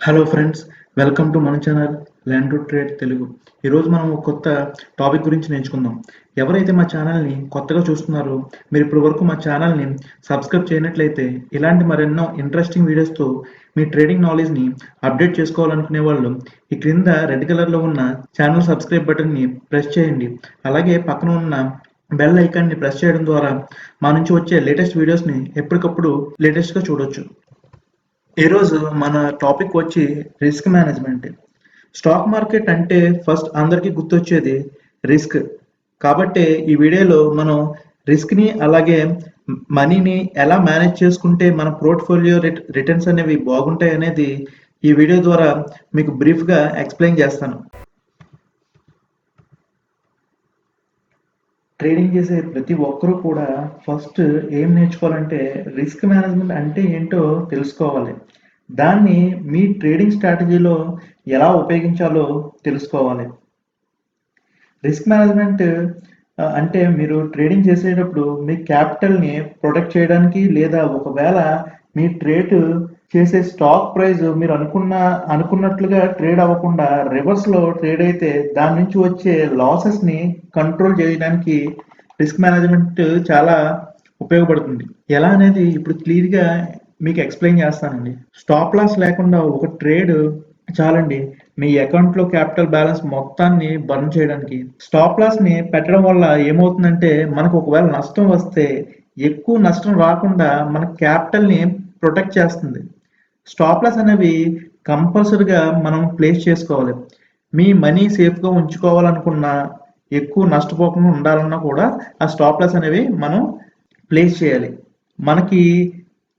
Hello friends, welcome to మన channel learn to trade Telugu. ఈరోజు మనం ఒక కొత్త టాపిక్ గురించి నేర్చుకుందాం. ఎవరైతే మా ఛానల్ని కొత్తగా చూస్తున్నారో మీరు ఇప్పటి వరకు మా ఛానల్ని సబ్స్క్రైబ్ చేయనట్లయితే ఇలాంటి మరెన్నో ఇంట్రెస్టింగ్ వీడియోస్తో మీ ట్రేడింగ్ నాలెడ్జ్ని అప్డేట్ చేసుకోవాలనుకునే వాళ్ళు ఈ క్రింద రెడ్ కలర్లో ఉన్న ఛానల్ సబ్స్క్రైబ్ బటన్ని ప్రెస్ చేయండి. అలాగే పక్కన ఉన్న బెల్ ఐకాన్ని ప్రెస్ చేయడం ద్వారా మా నుంచి వచ్చే లేటెస్ట్ వీడియోస్ని ఎప్పటికప్పుడు లేటెస్ట్గా చూడొచ్చు. ఈరోజు మన టాపిక్ వచ్చి రిస్క్ మేనేజ్మెంట్. స్టాక్ మార్కెట్ అంటే ఫస్ట్ అందరికీ గుర్తొచ్చేది రిస్క్. కాబట్టి ఈ వీడియోలో మనం రిస్క్ని అలాగే మనీని ఎలా మేనేజ్ చేసుకుంటే మన పోర్ట్ఫోలియో రిటర్న్స్ అనేవి బాగుంటాయి అనేది ఈ వీడియో ద్వారా మీకు బ్రీఫ్గా ఎక్స్ప్లెయిన్ చేస్తాను. ట్రేడింగ్ చేసే ప్రతి ఒక్కరూ కూడా ఫస్ట్ ఏం నేర్చుకోవాలంటే రిస్క్ మేనేజ్మెంట్ అంటే ఏంటో తెలుసుకోవాలి. దాన్ని మీ ట్రేడింగ్ స్ట్రాటజీలో ఎలా ఉపయోగించాలో తెలుసుకోవాలి. రిస్క్ మేనేజ్మెంట్ అంటే మీరు ట్రేడింగ్ చేసేటప్పుడు మీ క్యాపిటల్ని ప్రొటెక్ట్ చేయడానికి లేదా ఒకవేళ మీ ట్రేడ్ చేసే స్టాక్ ప్రైస్ మీరు అనుకున్నట్లుగా ట్రేడ్ అవ్వకుండా రివర్స్లో ట్రేడ్ అయితే దాని నుంచి వచ్చే లాసెస్ని కంట్రోల్ చేయడానికి రిస్క్ మేనేజ్మెంట్ చాలా ఉపయోగపడుతుంది. ఎలా అనేది ఇప్పుడు క్లియర్గా మీకు ఎక్స్ప్లెయిన్ చేస్తానండి. స్టాప్ లాస్ లేకుండా ఒక ట్రేడ్ చాలండి మీ అకౌంట్లో క్యాపిటల్ బ్యాలెన్స్ మొత్తాన్ని బర్న్ చేయడానికి. స్టాప్ లాస్ని పెట్టడం వల్ల ఏమవుతుందంటే మనకు ఒకవేళ నష్టం వస్తే ఎక్కువ నష్టం రాకుండా మన క్యాపిటల్ని ప్రొటెక్ట్ చేస్తుంది. స్టాప్ లాస్ అనేవి కంపల్సరీగా మనం ప్లేస్ చేసుకోవాలి. మీ మనీ సేఫ్గా ఉంచుకోవాలనుకున్నా ఎక్కువ నష్టపోకుండా ఉండాలన్నా కూడా ఆ స్టాప్ లాస్ అనేవి మనం ప్లేస్ చేయాలి. మనకి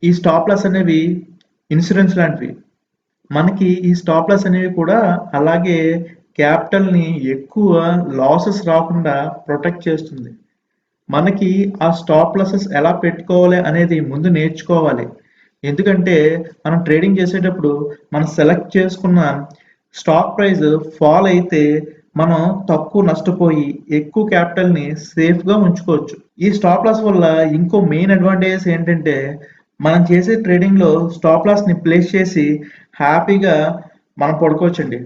ఈ స్టాప్ లాస్ అనేవి ఇన్సూరెన్స్ లాంటివి. మనకి ఈ స్టాప్ లాస్ అనేవి కూడా అలాగే క్యాపిటల్ని ఎక్కువ లాసెస్ రాకుండా ప్రొటెక్ట్ చేస్తుంది. మనకి ఆ స్టాప్ లాసెస్ ఎలా పెట్టుకోవాలి అనేది ముందు నేర్చుకోవాలి. ఎందుకంటే మనం ట్రేడింగ్ చేసేటప్పుడు మనం సెలెక్ట్ చేసుకున్న స్టాక్ ప్రైస్ ఫాల్ అయితే మనం తక్కువ నష్టపోయి ఎక్కువ క్యాపిటల్ని సేఫ్గా ఉంచుకోవచ్చు. ఈ స్టాప్ లాస్ వల్ల ఇంకో మెయిన్ అడ్వాంటేజెస్ ఏంటంటే మనం చేసే ట్రేడింగ్లో స్టాప్ లాస్ని ప్లేస్ చేసి హ్యాపీగా మనం పడుకోవచ్చండి,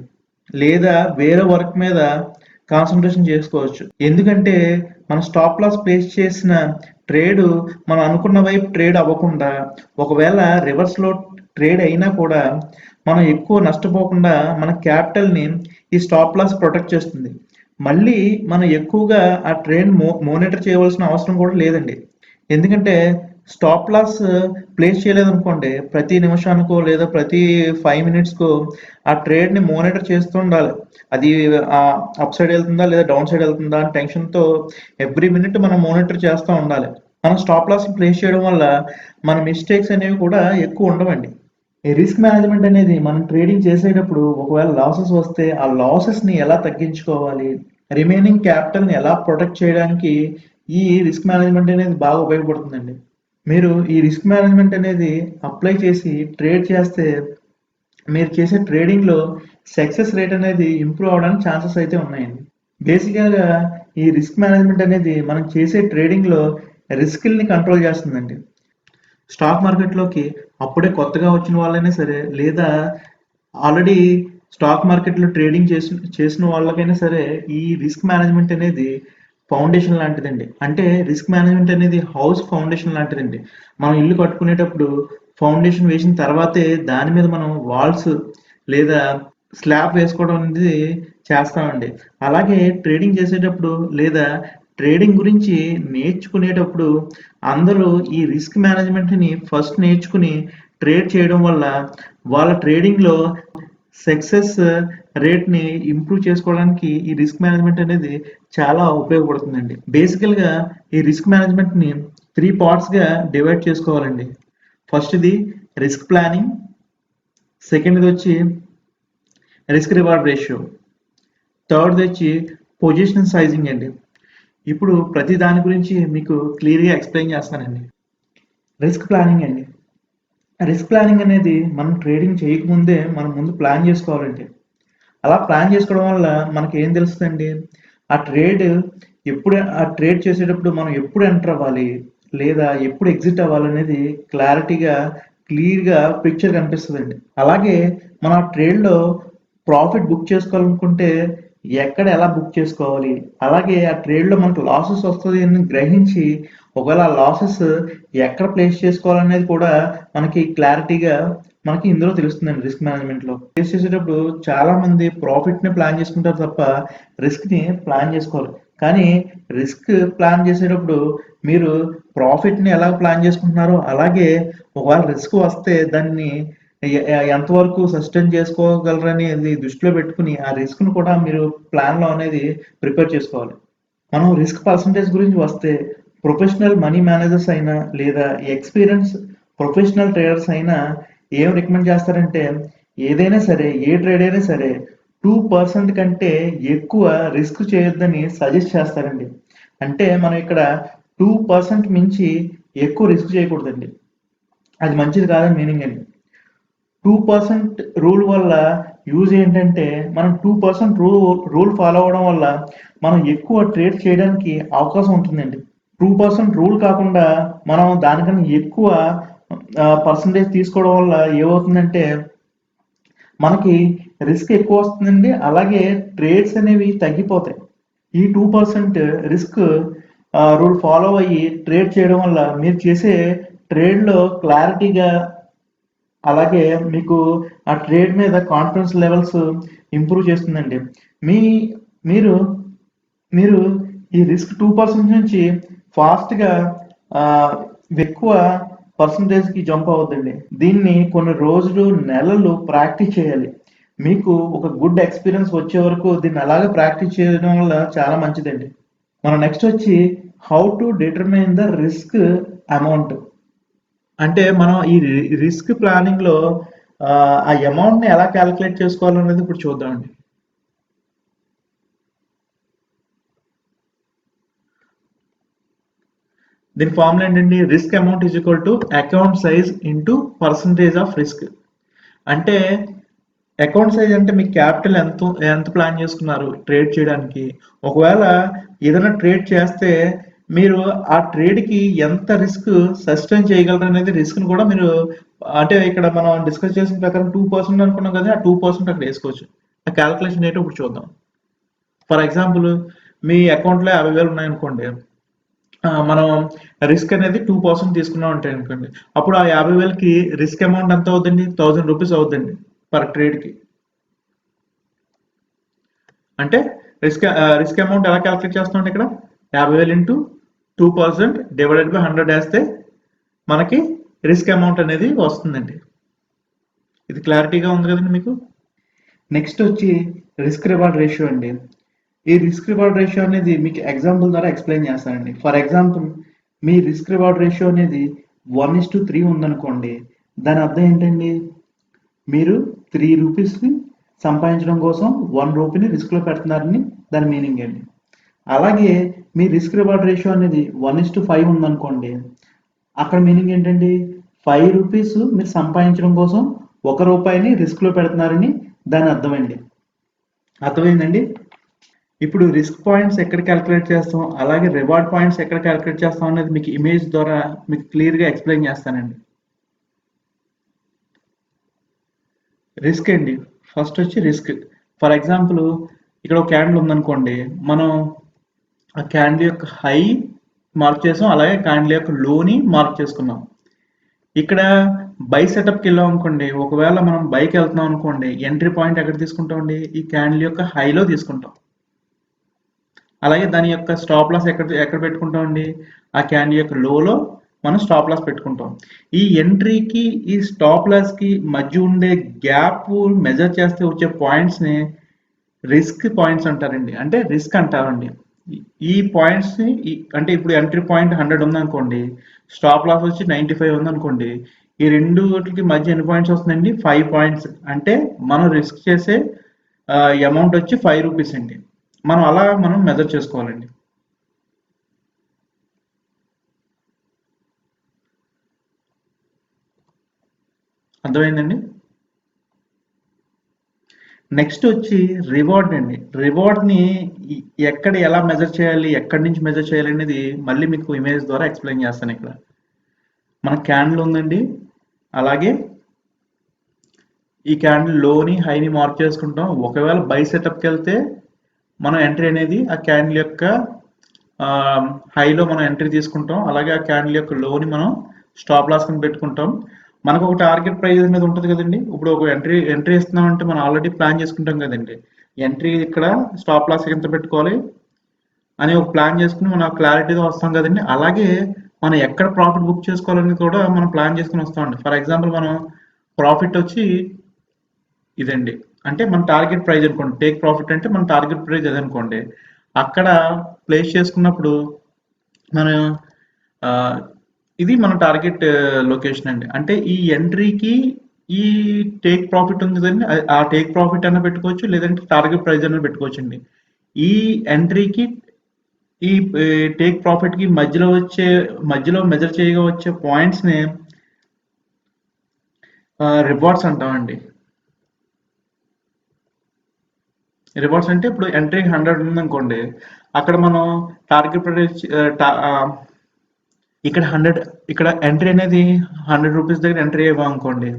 లేదా వేరే వర్క్ మీద కాన్సన్ట్రేషన్ చేసుకోవచ్చు. ఎందుకంటే మన స్టాప్ లాస్ ప్లేస్ చేసిన ట్రేడ్ మనం అనుకున్న వైపు ట్రేడ్ అవ్వకుండా ఒకవేళ రివర్స్లో ట్రేడ్ అయినా కూడా మనం ఎక్కువ నష్టపోకుండా మన క్యాపిటల్ని ఈ స్టాప్ లాస్ ప్రొటెక్ట్ చేస్తుంది. మళ్ళీ మనం ఎక్కువగా ఆ ట్రేడ్ మోనిటర్ చేయవలసిన అవసరం కూడా లేదండి. ఎందుకంటే స్టాప్ లాస్ ప్లేస్ చేయలేదనుకోండి, ప్రతి నిమిషానికో లేదా ప్రతి 5 మినిట్స్కో ఆ ట్రేడ్ని మోనిటర్ చేస్తూ ఉండాలి. అది అప్ సైడ్ వెళ్తుందా లేదా డౌన్ సైడ్ వెళ్తుందా అని టెన్షన్తో ఎవ్రీ మినిట్ మనం మోనిటర్ చేస్తూ ఉండాలి. మనం స్టాప్ లాస్ ప్లేస్ చేయడం వల్ల మన మిస్టేక్స్ అనేవి కూడా ఎక్కువ ఉండవండి. ఈ రిస్క్ మేనేజ్మెంట్ అనేది మనం ట్రేడింగ్ చేసేటప్పుడు ఒకవేళ లాసెస్ వస్తే ఆ లాసెస్ని ఎలా తగ్గించుకోవాలి, రిమైనింగ్ క్యాపిటల్ని ఎలా ప్రొటెక్ట్ చేయడానికి ఈ రిస్క్ మేనేజ్మెంట్ అనేది బాగా ఉపయోగపడుతుందండి. మీరు ఈ రిస్క్ మేనేజ్మెంట్ అనేది అప్లై చేసి ట్రేడ్ చేస్తే మీరు చేసే ట్రేడింగ్లో సక్సెస్ రేట్ అనేది ఇంప్రూవ్ అవడానికి ఛాన్సెస్ అయితే ఉన్నాయండి. బేసిక్గా ఈ రిస్క్ మేనేజ్మెంట్ అనేది మనం చేసే ట్రేడింగ్లో రిస్క్ని కంట్రోల్ చేస్తుందండి. స్టాక్ మార్కెట్లోకి అప్పుడే కొత్తగా వచ్చిన వాళ్ళైనా సరే లేదా ఆల్రెడీ స్టాక్ మార్కెట్లో ట్రేడింగ్ చేసిన వాళ్ళకైనా సరే ఈ రిస్క్ మేనేజ్మెంట్ అనేది ఫౌండేషన్ లాంటిదండి. అంటే రిస్క్ మేనేజ్మెంట్ అనేది హౌస్ ఫౌండేషన్ లాంటిదండి. మనం ఇల్లు కట్టుకునేటప్పుడు ఫౌండేషన్ వేసిన తర్వాతే దాని మీద మనం వాల్స్ లేదా స్లాబ్ వేసుకోవడం అనేది చేస్తామండి. అలాగే ట్రేడింగ్ చేసేటప్పుడు లేదా ట్రేడింగ్ గురించి నేర్చుకునేటప్పుడు అందరూ ఈ రిస్క్ మేనేజ్మెంట్ని ఫస్ట్ నేర్చుకుని ట్రేడ్ చేయడం వల్ల వాళ్ళ ట్రేడింగ్లో సక్సెస్ రేట్ని ఇంప్రూవ్ చేసుకోవడానికి ఈ రిస్క్ మేనేజ్మెంట్ అనేది చాలా ఉపయోగపడుతుందండి. బేసికల్గా ఈ రిస్క్ మేనేజ్మెంట్ని 3 పార్ట్స్గా డివైడ్ చేసుకోవాలండి. ఫస్ట్ది రిస్క్ ప్లానింగ్, సెకండ్ది వచ్చి రిస్క్ రివార్డ్ రేషియో, థర్డ్ది వచ్చి పొజిషన్ సైజింగ్ అండి. ఇప్పుడు ప్రతి దాని గురించి మీకు క్లియర్గా ఎక్స్ప్లెయిన్ చేస్తానండి. రిస్క్ ప్లానింగ్ అండి. రిస్క్ ప్లానింగ్ అనేది మనం ట్రేడింగ్ చేయకముందే మనం ముందు ప్లాన్ చేసుకోవాలండి. అలా ప్లాన్ చేసుకోవడం వల్ల మనకి ఏం తెలుస్తుందండి, ఆ ట్రేడ్ చేసేటప్పుడు మనం ఎప్పుడు ఎంటర్ అవ్వాలి లేదా ఎప్పుడు ఎగ్జిట్ అవ్వాలనేది క్లారిటీగా క్లియర్గా పిక్చర్ కనిపిస్తుందండి. అలాగే మన ట్రేడ్లో ప్రాఫిట్ బుక్ చేసుకోవాలనుకుంటే ఎక్కడ ఎలా బుక్ చేసుకోవాలి, అలాగే ఆ ట్రేడ్లో మనకు లాసెస్ వస్తుంది అని గ్రహించి ఒకవేళ ఆ లాసెస్ ఎక్కడ ప్లేస్ చేసుకోవాలనేది కూడా మనకి క్లారిటీగా మనకి ఇందులో తెలుస్తుందండి. రిస్క్ మేనేజ్మెంట్లో ప్లేస్ చేసేటప్పుడు చాలా మంది ప్రాఫిట్ని ప్లాన్ చేసుకుంటారు తప్ప రిస్క్ని ప్లాన్ చేసుకోవాలి. కానీ రిస్క్ ప్లాన్ చేసేటప్పుడు మీరు ప్రాఫిట్ని ఎలా ప్లాన్ చేసుకుంటున్నారో అలాగే ఒకవేళ రిస్క్ వస్తే దాన్ని ఎంతవరకు సస్టైన్ చేసుకోగలరనేది దృష్టిలో పెట్టుకుని ఆ రిస్క్ను కూడా మీరు ప్లాన్లో అనేది ప్రిపేర్ చేసుకోవాలి. మనం రిస్క్ పర్సంటేజ్ గురించి వస్తే ప్రొఫెషనల్ మనీ మేనేజర్స్ అయినా లేదా ఎక్స్పీరియన్స్ ప్రొఫెషనల్ ట్రేడర్స్ అయినా ఏం రికమెండ్ చేస్తారంటే ఏదైనా సరే ఏ ట్రేడ్ అయినా సరే 2% కంటే ఎక్కువ రిస్క్ చేయొద్దని సజెస్ట్ చేస్తారండి. అంటే మనం ఇక్కడ 2% మించి ఎక్కువ రిస్క్ చేయకూడదండి. అది మంచిది కాదని మీనింగ్ అండి. 2% రూల్ వల్ల యూజ్ ఏంటంటే మనం 2% రూల్ ఫాలో అవ్వడం వల్ల మనం ఎక్కువ ట్రేడ్ చేయడానికి అవకాశం ఉంటుందండి. 2% రూల్ కాకుండా మనం దానికన్నా ఎక్కువ పర్సంటేజ్ తీసుకోవడం వల్ల ఏమవుతుందంటే మనకి రిస్క్ ఎక్కువ వస్తుందండి. అలాగే ట్రేడ్స్ అనేవి తగ్గిపోతాయి. ఈ 2% రిస్క్ రూల్ ఫాలో అయ్యి ట్రేడ్ చేయడం వల్ల మీరు చేసే ట్రేడ్లో క్లారిటీగా అలాగే మీకు ఆ ట్రేడ్ మీద కాన్ఫిడెన్స్ లెవెల్స్ ఇంప్రూవ్ చేస్తుందండి. మీ మీరు మీరు ఈ రిస్క్ 2% నుంచి ఫాస్ట్‌గా ఎక్కువ పర్సెంటేజ్‌కి జంప్ అవ్వద్దండి. దీన్ని కొన్ని రోజులు, నెలలు ప్రాక్టీస్ చేయాలి. మీకు ఒక గుడ్ ఎక్స్‌పీరియన్స్ వచ్చే వరకు దీన్ని అలాగే ప్రాక్టీస్ చేయడం వల్ల చాలా మంచిదండి. మనం నెక్స్ట్ వచ్చి how to determine the risk amount. అంటే మనం ఈ రిస్క్ ప్లానింగ్‌లో ఆ అమౌంట్‌ని ఎలా కాలిక్యులేట్ చేసుకోవాలనేది ఇప్పుడు చూద్దామండి. దీని ఫార్ములా ఏంటండి? Risk amount is equal to account size into percentage of risk. అంటే అకౌంట్ సైజ్ అంటే మీ క్యాపిటల్ ఎంత ప్లాన్ చేసుకున్నారు ట్రేడ్ చేయడానికి. ఒకవేళ ఏదైనా ట్రేడ్ చేస్తే మీరు ఆ ట్రేడ్కి ఎంత రిస్క్ సస్టైన్ చేయగలరు అనేది రిస్క్ని కూడా మీరు అంటే ఇక్కడ మనం డిస్కస్ చేసిన ప్రకారం 2% అనుకున్నాం కదా, ఆ 2% అక్కడ వేసుకోవచ్చు. ఆ క్యాల్కులేషన్ ఏంటో ఇప్పుడు చూద్దాం. ఫర్ ఎగ్జాంపుల్ మీ అకౌంట్లో 50,000 ఉన్నాయనుకోండి. మనం రిస్క్ అనేది 2% తీసుకున్నాం అంటే అనుకోండి, అప్పుడు ఆ 50,000కి రిస్క్ అమౌంట్ ఎంత అవుతుందండి? 1000 రూపీస్ అవుతుందండి పర్ ట్రేడ్కి. అంటే రిస్క్ అమౌంట్ ఎలా క్యాలిక్యులేట్ చేస్తామండి ఇక్కడ? 50,000 ఇంటూ 2% డివైడెడ్ బై 100 వేస్తే మనకి రిస్క్ అమౌంట్ అనేది వస్తుందండి. ఇది క్లారిటీగా ఉంది కదండి మీకు. నెక్స్ట్ వచ్చి రిస్క్ రివార్డ్ రేషియో అండి. ఈ రిస్క్ రివార్డ్ రేషియో అనేది మీకు ఎగ్జాంపుల్ ద్వారా ఎక్స్ప్లెయిన్ చేస్తానండి. For example me risk reward ratio అనేది 1:3 ఉందనుకోండి. దాని అర్థం ఏంటండి? మీరు 3 రూపీస్ని సంపాదించడం కోసం 1 రూపీని రిస్క్లో పెడుతున్నారని దాని మీనింగ్ అండి. అలాగే మీ రిస్క్ రివార్డ్ రేషియో అనేది 1:5 ఉందనుకోండి. అక్కడ మీనింగ్ ఏంటండి? 5 రూపీస్ మీరు సంపాదించడం కోసం 1 రూపాయిని రిస్క్లో పెడుతున్నారని దాని అర్థమండి. అర్థమైందండి? ఇప్పుడు రిస్క్ పాయింట్స్ ఎక్కడ క్యాలిక్యులేట్ చేస్తాం, అలాగే రివార్డ్ పాయింట్స్ ఎక్కడ క్యాలిక్యులేట్ చేస్తాం అనేది మీకు ఇమేజ్ ద్వారా మీకు క్లియర్గా ఎక్స్ప్లెయిన్ చేస్తానండి. రిస్క్ అండి. ఫస్ట్ వచ్చి రిస్క్. ఫర్ ఎగ్జాంపుల్ ఇక్కడ ఒక క్యాండిల్ ఉందనుకోండి. మనం ఆ క్యాండిల్ యొక్క హై మార్క్ చేసాం, అలాగే క్యాండిల్ యొక్క లోని మార్క్ చేసుకున్నాం. ఇక్కడ బై సెటప్కి వెళ్ళాం అనుకోండి. ఒకవేళ మనం బైకి వెళ్తున్నాం అనుకోండి, ఎంట్రీ పాయింట్ ఎక్కడ తీసుకుంటామండి? ఈ క్యాండిల్ యొక్క హైలో తీసుకుంటాం. అలాగే దాని యొక్క స్టాప్ లాస్ ఎక్కడ పెట్టుకుంటామండి? ఆ క్యాండిల్ యొక్క లోలో మనం స్టాప్ లాస్ పెట్టుకుంటాం. ఈ ఎంట్రీకి ఈ స్టాప్ లాస్కి మధ్య ఉండే గ్యాప్ మెజర్ చేస్తే వచ్చే పాయింట్స్ని రిస్క్ పాయింట్స్ అంటారండి. అంటే రిస్క్ అంటారండి. ఈ పాయింట్స్ని అంటే ఇప్పుడు ఎంట్రీ పాయింట్ 100 ఉందనుకోండి, స్టాప్ లాస్ వచ్చి 95 ఉందనుకోండి, ఈ రెండుకి మధ్య ఎన్ని పాయింట్స్ వస్తుందండి? 5 పాయింట్స్. అంటే మనం రిస్క్ చేసే అమౌంట్ వచ్చి 5 రూపీస్ అండి. మనం మెజర్ చేసుకోవాలండి. అర్థమైందండి? నెక్స్ట్ వచ్చి రివార్డ్ అండి. రివార్డ్ని ఎక్కడ ఎలా మెజర్ చేయాలి, ఎక్కడి నుంచి మెజర్ చేయాలి అనేది మళ్ళీ మీకు ఇమేజ్ ద్వారా ఎక్స్ప్లెయిన్ చేస్తాను. ఇక్కడ మన క్యాండిల్ ఉందండి. అలాగే ఈ క్యాండిల్ లోని హైని మార్క్ చేసుకుంటాం. ఒకవేళ బై సెటప్కి వెళ్తే మనం ఎంట్రీ అనేది ఆ క్యాండిల్ యొక్క హైలో మనం ఎంట్రీ తీసుకుంటాం. అలాగే ఆ క్యాండిల్ యొక్క లోని మనం స్టాప్ లాస్ కింద పెట్టుకుంటాం. మనకు ఒక టార్గెట్ ప్రైస్ అనేది ఉంటుంది కదండి. ఇప్పుడు ఒక ఎంట్రీ ఇస్తున్నామంటే మనం ఆల్రెడీ ప్లాన్ చేసుకుంటాం కదండి. ఎంట్రీ ఇక్కడ స్టాప్ లాస్ ఎంత పెట్టుకోవాలి అని ఒక ప్లాన్ చేసుకుని మనం క్లారిటీగా వస్తాం కదండి. అలాగే మనం ఎక్కడ ప్రాఫిట్ బుక్ చేసుకోవాలని కూడా మనం ప్లాన్ చేసుకుని వస్తామండి. ఫర్ ఎగ్జాంపుల్ మనం ప్రాఫిట్ వచ్చి ఇదండి, అంటే మన టార్గెట్ ప్రైస్ అనుకోండి. టేక్ ప్రాఫిట్ అంటే మన టార్గెట్ ప్రైస్ అది అనుకోండి. అక్కడ ప్లేస్ చేసుకున్నప్పుడు మనం ఇది మన టార్గెట్ లొకేషన్ అండి. అంటే ఈ ఎంట్రీకి ఈ టేక్ ప్రాఫిట్ ఉంది కదండి, ఆ టేక్ ప్రాఫిట్ అన్న పెట్టుకోవచ్చు, లేదంటే టార్గెట్ ప్రైస్ అన్న పెట్టుకోవచ్చు అండి. ఈ ఎంట్రీకి ఈ టేక్ ప్రాఫిట్ కి మధ్యలో మెజర్ చేయగా వచ్చే పాయింట్స్ ని రివార్డ్స్ అంటామండి. రివార్డ్స్ అంటే ఇప్పుడు ఎంట్రీ 100 ఉందనుకోండి, అక్కడ మనం టార్గెట్ ప్రైస్ ఇక్కడ ఎంట్రీ అనేది 100 రూపీస్ దగ్గర ఎంట్రీ అవ్వామనుకోండి,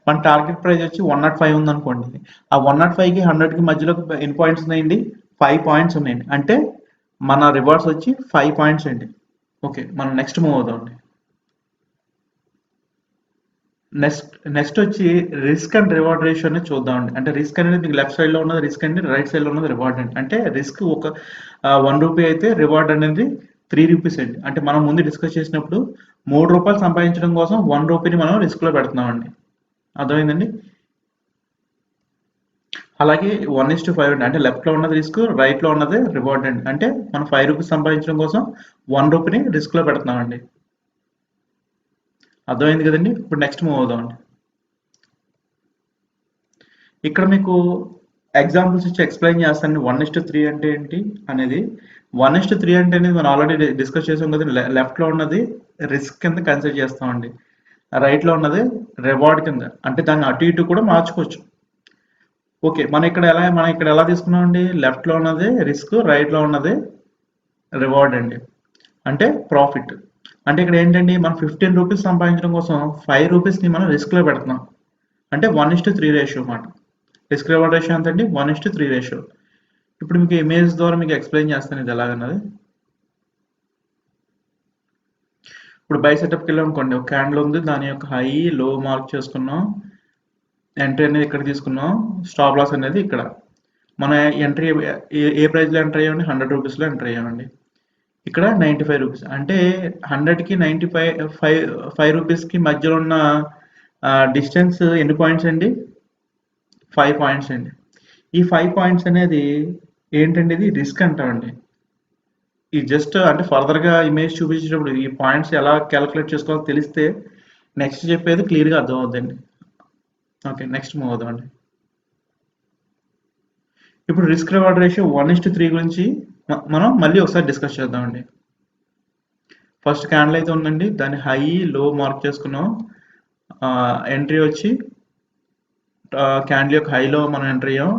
మన టార్గెట్ ప్రైస్ వచ్చి 105 ఉందనుకోండి. ఆ 105కి 100కి మధ్యలో ఎన్ని పాయింట్స్ ఉన్నాయండి? 5 పాయింట్స్ ఉన్నాయండి. అంటే మన రివార్డ్స్ వచ్చి 5 పాయింట్స్ అండి. ఓకే, మనం నెక్స్ట్ మూవ్ అవుదామండి. నెక్స్ట్ వచ్చి రిస్క్ అండ్ రివార్డ్ రేషియో అనేది చూద్దామండి. అంటే రిస్క్ అనేది మీకు లెఫ్ట్ సైడ్ లో ఉన్నది రిస్క్ అండి, రైట్ సైడ్ లో ఉన్నది రివార్డ్ అండి. అంటే రిస్క్ ఒక 1 రూపీ అయితే రివార్డ్ అనేది 3 రూపీస్ అండి. అంటే మనం ముందు డిస్కస్ చేసినప్పుడు 3 రూపాయలు సంపాదించడం కోసం 1 రూపీని మనం రిస్క్ లో పెడుతున్నామండి. అర్థమైందండి. అలాగే 1:5 అండి. అంటే లెఫ్ట్ లో ఉన్నది రిస్క్, రైట్ లో ఉన్నది రివార్డ్ అండి. అంటే మనం 5 రూపీస్ సంపాదించడం కోసం 1 రూపీని రిస్క్ లో పెడుతున్నామండి. అర్థమైంది కదండి. ఇప్పుడు నెక్స్ట్ మూవ్ అవుదామండి. ఇక్కడ మీకు ఎగ్జాంపుల్స్ ఇచ్చి ఎక్స్ప్లెయిన్ చేస్తాను. 1:3 అంటే ఏంటి అనేది. 1:3 అంటే అనేది మనం ఆల్రెడీ డిస్కస్ చేసాం కదా. లెఫ్ట్ లో ఉన్నది రిస్క్ కింద కన్సిడర్ చేస్తామండి, రైట్ లో ఉన్నది రివార్డ్ కింద. అంటే దాన్ని అటు ఇటు కూడా మార్చుకోవచ్చు. ఓకే, మనం ఇక్కడ ఎలా తీసుకున్నామండి? లెఫ్ట్ లో ఉన్నది రిస్క్, రైట్ లో ఉన్నది రివార్డ్ అండి, అంటే ప్రాఫిట్. అంటే ఇక్కడ ఏంటండి, మనం 15 రూపీస్ సంపాదించడం కోసం 5 రూపీస్ని మనం రిస్క్ లో పెడుతున్నాం. అంటే 1:3 రేషియో అన్నమాట. రిస్క్ రివార్డ్ రేషియో ఎంత అండి? 1:3 రేషియో. ఇప్పుడు మీకు ఇమేజ్ ద్వారా మీకు ఎక్స్ప్లెయిన్ చేస్తాను ఇది ఎలాగన్నది. ఇప్పుడు బై సెటప్కి వెళ్ళాం అనుకోండి, ఒక క్యాండిల్ ఉంది, దాని యొక్క హై లో మార్క్ చేసుకున్నాం, ఎంట్రీ అనేది ఇక్కడ తీసుకున్నాం, స్టాప్ లాస్ అనేది ఇక్కడ. మన ఎంట్రీ ఏ ప్రైస్లో ఎంటర్ అయ్యామండి? 100 రూపీస్లో ఎంటర్ అయ్యామండి. ఇక్కడ 95 రూపీస్. అంటే 100కి 95 రూపీస్కి మధ్యలో ఉన్న డిస్టెన్స్ ఎన్ని పాయింట్స్ అండి? 5 పాయింట్స్ అండి. ఈ 5 పాయింట్స్ అనేది ఏంటండి? ఇది రిస్క్ అంటామండి. ఈ జస్ట్ అంటే ఫర్దర్గా ఇమేజ్ చూపించేటప్పుడు ఈ పాయింట్స్ ఎలా క్యాలిక్యులేట్ చేసుకోవాలో తెలిస్తే నెక్స్ట్ చెప్పేది క్లియర్గా అర్థం అవుతుందండి. ఓకే, నెక్స్ట్ మూవ్ అవుదామండి. ఇప్పుడు రిస్క్ రివార్డ్ రేషియో 1:3 గురించి మనం మళ్ళీ ఒకసారి డిస్కస్ చేద్దామండి. ఫస్ట్ క్యాండిల్ అయితే ఉందండి, దాని హై లో మార్క్ చేసుకున్నాం. ఎంట్రీ వచ్చి క్యాండిల్ యొక్క హైలో మనం ఎంటర్ అయ్యాం.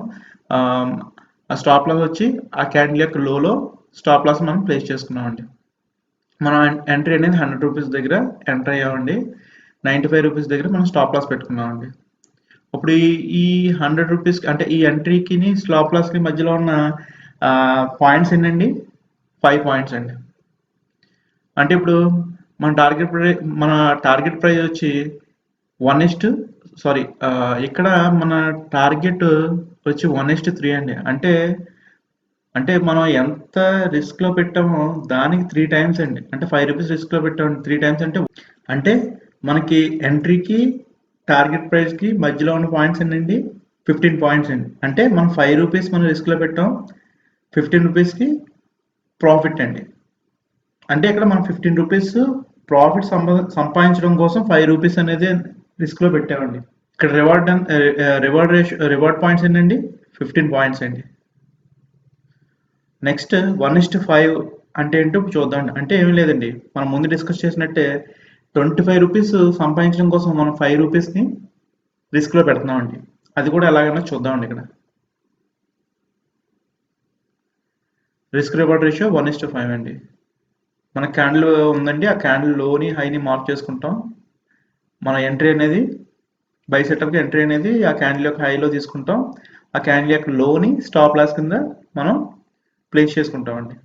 ఆ స్టాప్ లాస్ వచ్చి ఆ క్యాండిల్ యొక్క లోలో స్టాప్ లాస్ మనం ప్లేస్ చేసుకున్నామండి. మనం ఎంట్రీ అనేది 100 రూపీస్ దగ్గర ఎంటర్ అయ్యామండి. 95 రూపీస్ దగ్గర మనం స్టాప్ లాస్ పెట్టుకున్నామండి. ఇప్పుడు ఈ 100 రూపీస్ అంటే ఈ ఎంట్రీకి స్టాప్ లాస్కి మధ్యలో ఉన్న పాయింట్స్ ఏంటండి? 5 పాయింట్స్ అండి. అంటే ఇప్పుడు మన టార్గెట్ ప్రైస్ వచ్చి ఇక్కడ మన టార్గెట్ వచ్చి 1:3 అండి. అంటే మనం ఎంత రిస్క్ లో పెట్టామో దానికి 3 టైమ్స్ అండి. అంటే 5 రూపీస్ రిస్క్ లో పెట్టాము 3 టైమ్స్ అంటే మనకి ఎంట్రీకి టార్గెట్ ప్రైస్ కి మధ్యలో ఉన్న పాయింట్స్ ఏంటండి? 15 పాయింట్స్ అండి. అంటే మనం 5 రూపీస్ మనం రిస్క్ లో పెట్టాం, 15 రూపీస్కి ప్రాఫిట్ అండి. అంటే ఇక్కడ మనం 15 రూపీస్ ప్రాఫిట్ సంపాదించడం కోసం 5 రూపీస్ అనేది రిస్క్ లో పెట్టామండి. ఇక్కడ రివార్డ్ పాయింట్స్ ఏంటండి? 15 పాయింట్స్ అండి. నెక్స్ట్ 1:5 అంటే ఏంటో చూద్దాం. అంటే ఏమీ లేదండి, మనం ముందు డిస్కస్ చేసినట్టే 25 రూపీస్ సంపాదించడం కోసం మనం 5 రూపీస్ని రిస్క్ లో పెడుతున్నామండి. అది కూడా ఎలాగైనా చూద్దామండి. ఇక్కడ రిస్క్ రివార్డ్ రేషియో 1:5 అండి. మన క్యాండిల్ ఉందండి, ఆ క్యాండిల్ లోని హైని మార్క్ చేసుకుంటాం. మన ఎంట్రీ అనేది బై సెటప్కి ఎంట్రీ అనేది ఆ క్యాండిల్ యొక్క హైలో తీసుకుంటాం, ఆ క్యాండిల్ యొక్క లోని స్టాప్ లాస్ కింద మనం ప్లేస్ చేసుకుంటామండి.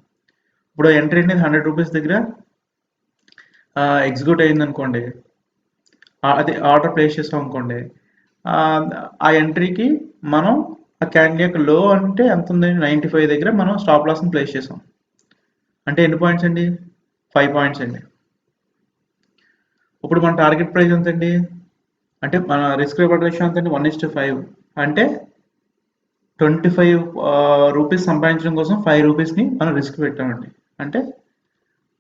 ఇప్పుడు ఎంట్రీ అనేది 100 రూపీస్ దగ్గర ఎగ్జిక్యూట్ అయింది అనుకోండి, అది ఆర్డర్ ప్లేస్ చేస్తాం అనుకోండి, ఆ ఎంట్రీకి మనం ఆ క్యాండిల్ యొక్క లో అంటే ఎంత ఉందండి, 95 దగ్గర మనం స్టాప్ లాస్ని ప్లేస్ చేసాం. అంటే ఎన్ని పాయింట్స్ అండి, 5 పాయింట్స్ అండి. ఇప్పుడు మన టార్గెట్ ప్రైస్ ఎంత అండి, అంటే మన రిస్క్ రివార్డ్ రేషియో ఎంత అండి, 1:5. అంటే 25 రూపీస్ సంపాదించడం కోసం 5 రూపీస్ని మనం రిస్క్ పెట్టామండి. అంటే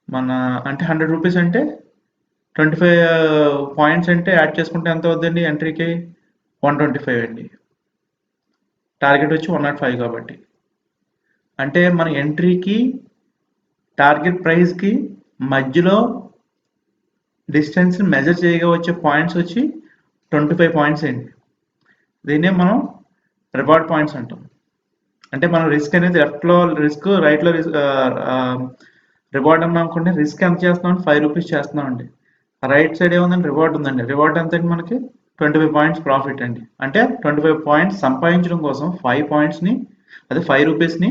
100 రూపీస్ అంటే 25 పాయింట్స్ అంటే యాడ్ చేసుకుంటే ఎంత అవుతుందండి, ఎంట్రీకి 125 అండి. టార్గెట్ వచ్చి 105 కాబట్టి. అంటే మన ఎంట్రీకి టార్గెట్ ప్రైస్కి మధ్యలో డిస్టెన్స్ మెజర్ చేయగా వచ్చే పాయింట్స్ వచ్చి 25 పాయింట్స్ అండి. దీన్నే మనం రివార్డ్ పాయింట్స్ అంటాం. అంటే మనం రిస్క్ అనేది లెఫ్ట్లో రిస్క్, రైట్లో రివార్డ్ అన్నాం అనుకోండి, రిస్క్ ఎంత చేస్తున్నాం, 5 రూపీస్ చేస్తున్నాం అండి. రైట్ సైడ్ ఏముందండి, రివార్డ్ ఉందండి. రివార్డ్ ఎంత అండి మనకి 25 పాయింట్స్ ప్రాఫిట్ అండి. అంటే 25 పాయింట్స్ సంపాదించడం కోసం 5 పాయింట్స్ని, అదే 5 రూపీస్ని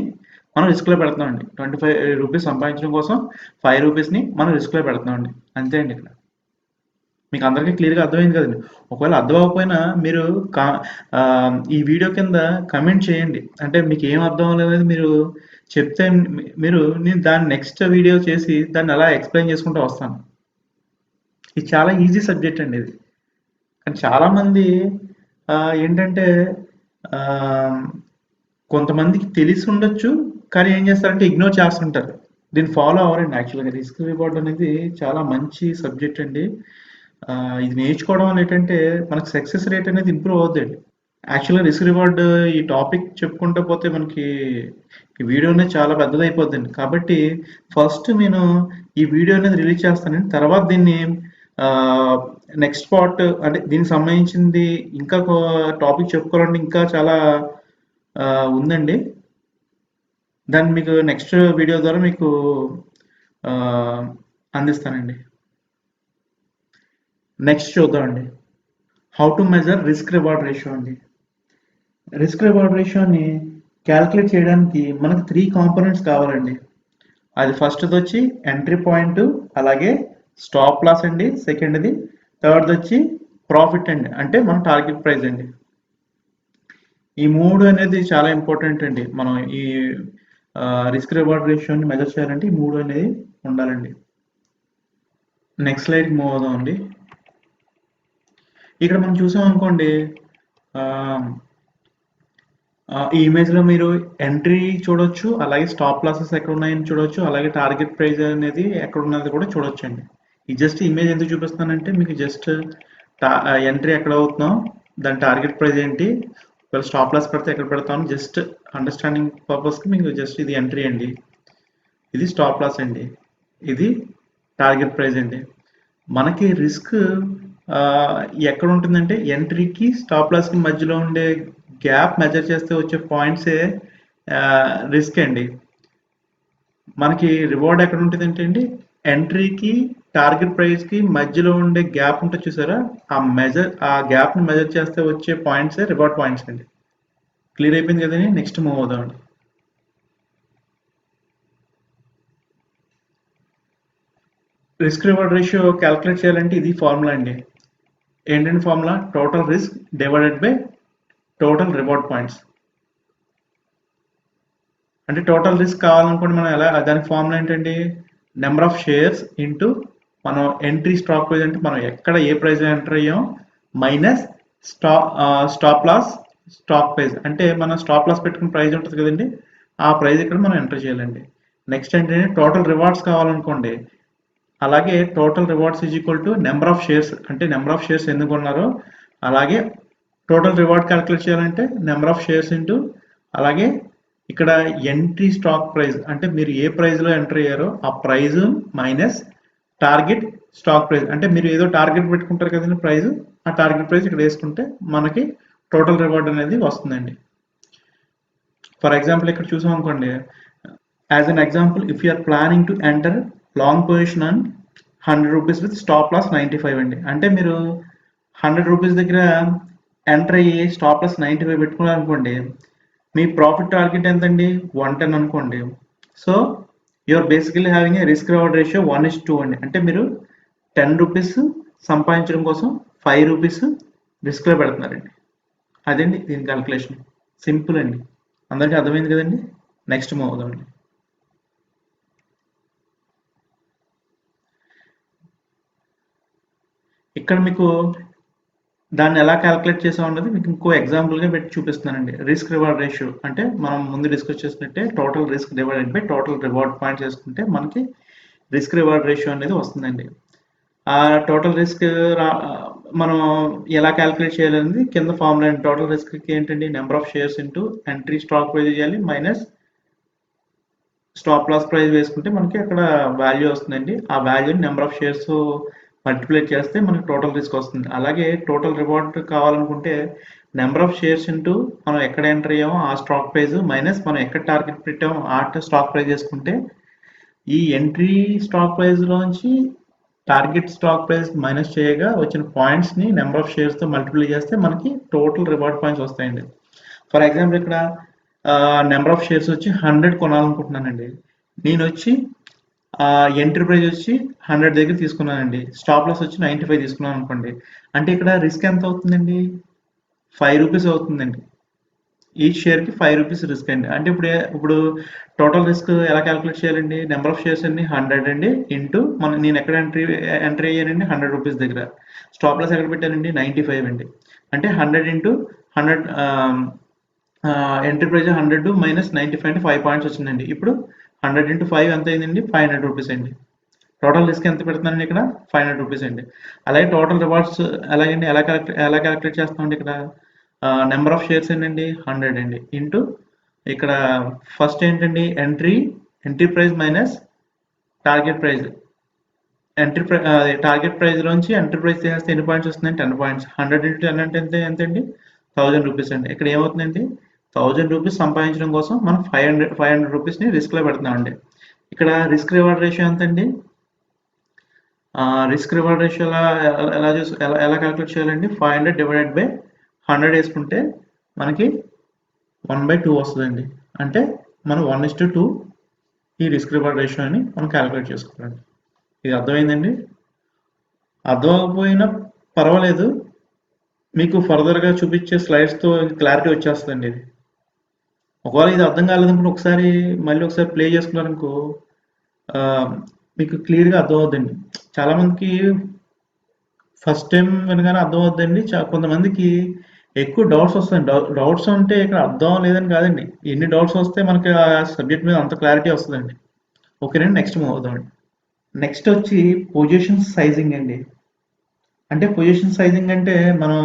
మనం రిస్క్లో పెడుతున్నాం అండి. 25 రూపీస్ సంపాదించడం కోసం 5 రూపీస్ని మనం రిస్క్లో పెడుతున్నాం అండి. అంతే అండి. ఇక్కడ మీకు అందరికీ క్లియర్గా అర్థమైంది కదండి. ఒకవేళ అర్థం అవ్వకపోయినా మీరు ఈ వీడియో కింద కమెంట్ చేయండి. అంటే మీకు ఏం అర్థం అవ్వలేదు మీరు చెప్తే నేను దాన్ని నెక్స్ట్ వీడియో చేసి దాన్ని అలా ఎక్స్ప్లెయిన్ చేసుకుంటూ వస్తాను. ఇది చాలా ఈజీ సబ్జెక్ట్ అండి ఇది. కానీ చాలామంది ఏంటంటే కొంతమందికి తెలిసి ఉండొచ్చు, కానీ ఏం చేస్తారంటే ఇగ్నోర్ చేస్తుంటారు, దీన్ని ఫాలో అవ్వరండి. యాక్చువల్గా రిస్క్ రివార్డ్ అనేది చాలా మంచి సబ్జెక్ట్ అండి. ఇది నేర్చుకోవడం వల్ల ఏంటంటే మనకు సక్సెస్ రేట్ అనేది ఇంప్రూవ్ అవుతుందండి. యాక్చువల్గా రిస్క్ రివార్డ్ ఈ టాపిక్ చెప్పుకుంటూ పోతే మనకి ఈ వీడియో అనేది చాలా పెద్దదైపోద్దండి. కాబట్టి ఫస్ట్ నేను ఈ వీడియో అనేది రిలీజ్ చేస్తానండి. తర్వాత దీన్ని నెక్స్ట్ పార్ట్ అంటే దీనికి సంబంధించింది ఇంకా టాపిక్ చెప్పుకోవాలంటే ఇంకా చాలా ఉందండి. దాన్ని మీకు నెక్స్ట్ వీడియో ద్వారా మీకు అందిస్తానండి. నెక్స్ట్ చూద్దామండి, how to measure risk reward ratio అండి. రిస్క్ రివార్డ్ రేషియోని క్యాలిక్యులేట్ చేయడానికి మనకు 3 కాంపోనెంట్స్ కావాలండి. అది ఫస్ట్ది వచ్చి ఎంట్రీ పాయింట్, అలాగే స్టాప్ లాస్ అండి సెకండ్ది, థర్డ్ది వచ్చి ప్రాఫిట్ అండి, అంటే మన టార్గెట్ ప్రైస్ అండి. ఈ 3 అనేది చాలా ఇంపార్టెంట్ అండి. మనం ఈ రిస్క్ రివార్డ్ రేషియోని మెజర్ చేయాలంటే ఈ 3 అనేది ఉండాలండి. నెక్స్ట్ స్లైడ్కి మూవ్ అవుదాం అండి. ఇక్కడ మనం చూసాం అనుకోండి, ఈ ఇమేజ్లో మీరు ఎంట్రీ చూడొచ్చు, అలాగే స్టాప్ లాసెస్ ఎక్కడ ఉన్నాయని చూడొచ్చు, అలాగే టార్గెట్ ప్రైస్ అనేది ఎక్కడ ఉన్నది కూడా చూడొచ్చు అండి. ఈ జస్ట్ ఇమేజ్ ఎందుకు చూపిస్తున్నానంటే మీకు జస్ట్ ఎంట్రీ ఎక్కడ అవుతున్నాం, దాని టార్గెట్ ప్రైస్ ఏంటి, ఒకవేళ స్టాప్ లాస్ పెడితే ఎక్కడ పెడతాం, జస్ట్ అండర్స్టాండింగ్ పర్పస్కి మీకు జస్ట్ ఇది ఎంట్రీ అండి, ఇది స్టాప్ లాస్ అండి, ఇది టార్గెట్ ప్రైస్ అండి. మనకి రిస్క్ ఎక్కడ ఉంటుందంటే ఎంట్రీకి స్టాప్ లాస్కి మధ్యలో ఉండే గ్యాప్ మెజర్ చేస్తే వచ్చే పాయింట్సే రిస్క్ అండి. మనకి రివార్డ్ ఎక్కడ ఉంటుంది అంటే అండి, ఎంట్రీకి టార్గెట్ ప్రైస్కి మధ్యలో ఉండే గ్యాప్ ఉంటుంది చూసారా, ఆ గ్యాప్ని మెజర్ చేస్తే వచ్చే పాయింట్సే రివార్డ్ పాయింట్స్ అండి. క్లియర్ అయిపోయింది కదండి. నెక్స్ట్ మూవ్ అవుదామండి. రిస్క్ రివార్డ్ రేషియో క్యాలిక్యులేట్ చేయాలంటే ఇది ఫార్ములా అండి. ఏంటంటే formula total risk divided by total reward points. అంటే టోటల్ రిస్క్ కావాలనుకోండి మనం ఎలా, దానికి ఫార్ములా ఏంటండి, నెంబర్ ఆఫ్ షేర్స్ ఇంటూ మనం ఎంట్రీ స్టాక్ ప్రైస్ అంటే మనం ఎక్కడ ఏ ప్రైస్ ఎంటర్ అయ్యాం minus stop loss stock price, అంటే మనం స్టాప్ లాస్ పెట్టుకున్న ప్రైస్ ఉంటుంది కదండి, ఆ ప్రైస్ ఇక్కడ మనం ఎంటర్ చేయాలండి. నెక్స్ట్ ఏంటంటే టోటల్ రివార్డ్స్ కావాలనుకోండి, అలాగే total rewards is equal to number of shares, అంటే నెంబర్ ఆఫ్ షేర్స్ ఎందుకు ఉన్నారో, అలాగే టోటల్ రివార్డ్ క్యాలిక్యులేట్ చేయాలంటే నెంబర్ ఆఫ్ షేర్స్ ఇంటూ, అలాగే ఇక్కడ ఎంట్రీ స్టాక్ ప్రైస్ అంటే మీరు ఏ ప్రైస్లో ఎంటర్ అయ్యారో ఆ price minus target stock price, అంటే మీరు ఏదో టార్గెట్ పెట్టుకుంటారు కదండి ప్రైస్, ఆ టార్గెట్ ప్రైస్ ఇక్కడ వేసుకుంటే మనకి టోటల్ రివార్డ్ అనేది వస్తుందండి. ఫర్ ఎగ్జాంపుల్ ఇక్కడ చూసాం అనుకోండి, as an example if you are planning to enter long position on 100 rupees with stop loss 95 అండి. అంటే మీరు రూపీస్ దగ్గర ఎంటర్ అయ్యి స్టాప్ లాస్ 95 పెట్టుకున్నారనుకోండి, మీ ప్రాఫిట్ టార్గెట్ ఎంతండి? 110 అనుకోండి. So you're basically having a risk reward ratio 1:2 అండి. అంటే మీరు 10 రూపీస్ సంపాదించడం కోసం 5 రూపీస్ రిస్క్లో పెడుతున్నారండి. అదండి దీని క్యాల్కులేషన్. సింపుల్ అండి. అందరికీ అర్థమైంది కదండి. నెక్స్ట్ మూవ్ అవుదామండి. ఇక్కడ మీకు దాన్ని ఎలా క్యాల్కులేట్ చేసామన్నది మీకు ఇంకో ఎగ్జాంపుల్గా పెట్టి చూపిస్తున్నానండి. రిస్క్ రివార్డ్ రేషియో అంటే మనం ముందు డిస్కస్ చేసినట్టే total risk divided by total reward point చేసుకుంటే మనకి రిస్క్ రివార్డ్ రేషియో అనేది వస్తుందండి. ఆ టోటల్ రిస్క్ మనం ఎలా క్యాల్కులేట్ చేయాలనేది కింద ఫార్ములా అండి. టోటల్ రిస్క్కి ఏంటండి? Number of shares into entry stock price చేయాలి మైనస్ స్టాప్ లాస్ ప్రైస్ వేసుకుంటే మనకి అక్కడ వాల్యూ వస్తుందండి. ఆ వాల్యూని నెంబర్ ఆఫ్ షేర్స్ మల్టిప్లై చేస్తే మనకి టోటల్ రిస్క్ వస్తుంది. అలాగే టోటల్ రివార్డ్ కావాలనుకుంటే నెంబర్ ఆఫ్ షేర్స్ ఇంటూ మనం ఎక్కడ ఎంటర్ అయ్యామో ఆ స్టాక్ ప్రైస్ మైనస్ మనం ఎక్కడ టార్గెట్ పెట్టామో ఆ స్టాక్ ప్రైస్ చేసుకుంటే ఈ ఎంట్రీ స్టాక్ ప్రైస్లోంచి టార్గెట్ స్టాక్ ప్రైస్ మైనస్ చేయగా వచ్చిన పాయింట్స్ని నెంబర్ ఆఫ్ షేర్స్తో మల్టిప్లై చేస్తే మనకి టోటల్ రివార్డ్ పాయింట్స్ వస్తాయండి. ఫర్ ఎగ్జాంపుల్ ఇక్కడ నెంబర్ ఆఫ్ షేర్స్ వచ్చి 100 కొనాలనుకుంటున్నానండి. నేను వచ్చి ఎంట్రీ ప్రైస్ వచ్చి 100 దగ్గర తీసుకున్నానండి. స్టాప్ లాస్ వచ్చి 95 తీసుకున్నాను అనుకోండి. అంటే ఇక్కడ రిస్క్ ఎంత అవుతుందండి? 5 రూపీస్ అవుతుందండి. ఈచ్ షేర్కి 5 రూపీస్ రిస్క్ అండి. అంటే ఇప్పుడు టోటల్ రిస్క్ ఎలా క్యాలిక్యులేట్ చేయాలండి? నెంబర్ ఆఫ్ షేర్స్ అండి 100 అండి ఇంటూ నేను ఎక్కడ ఎంట్రీ అయ్యానండి 100 రూపీస్ దగ్గర. స్టాప్ లాస్ ఎక్కడ పెట్టానండి 95 అండి. అంటే 100 ఇంటూ 100 ఎంట్రీ ప్రైస్ 100 మైనస్ 95 అంటే 5 పాయింట్స్ వచ్చిందండి. ఇప్పుడు 100 ఇంటూ 5 ఎంత అయిందండి? 500 రూపీస్ అండి. టోటల్ రిస్క్ ఎంత పెడుతున్నానండి ఇక్కడ? 500 రూపీస్ అండి. అలాగే టోటల్ రివార్డ్స్ ఎలాగండి ఎలా క్యాలిక్యులేట్ చేస్తామండి ఇక్కడ? నెంబర్ ఆఫ్ షేర్స్ ఏంటండి 100 అండి ఇంటూ ఇక్కడ ఫస్ట్ ఏంటండి entry price minus target price. Target price లోంచి ఎంట్రీ ప్రైస్ చేస్తే ఎన్ని పాయింట్స్ వస్తుందండి? 10 పాయింట్స్. 100 ఇంటూ 10 అంటే ఎంత అండి? 1000 రూపీస్ అండి. ఇక్కడ ఏమవుతుందండి? 1000 రూపీస్ సంపాదించడం కోసం మనం 500 రూపీస్ని రిస్క్లో పెడుతున్నామండి. ఇక్కడ రిస్క్ రివార్డ్ రేషియో ఎంత అండి? రిస్క్ రివార్డ్ రేషియో ఎలా క్యాలిక్యులేట్ చేయాలండి? 500 డివైడెడ్ బై 100 వేసుకుంటే మనకి 1/2 వస్తుందండి. అంటే మనం 1:2 ఈ రిస్క్ రివార్డ్ రేషియోని మనం క్యాలిక్యులేట్ చేసుకోవాలండి. ఇది అర్థమైందండి. అర్థం అవ్వకపోయినా పర్వాలేదు, మీకు ఫర్దర్గా చూపించే స్లైడ్స్తో క్లారిటీ వచ్చేస్తుందండి. ఇది ఒకవేళ ఇది అర్థం కాలేదనుకుంటే మళ్ళీ ఒకసారి ప్లే చేసుకున్నారనుకో మీకు క్లియర్గా అర్థం అవుతుందండి. చాలామందికి ఫస్ట్ టైం వినగానే అర్థం అవుతుందండి. కొంతమందికి ఎక్కువ డౌట్స్ వస్తాయండి. డౌట్స్ అంటే ఇక్కడ అర్థం లేదని కాదండి, ఎన్ని డౌట్స్ వస్తే మనకి ఆ సబ్జెక్ట్ మీద అంత క్లారిటీ వస్తుందండి. ఓకేనండి, నెక్స్ట్ మూవ్ అవుదామండి. నెక్స్ట్ వచ్చి పొజిషన్ సైజింగ్ అండి. అంటే పొజిషన్ సైజింగ్ అంటే మనం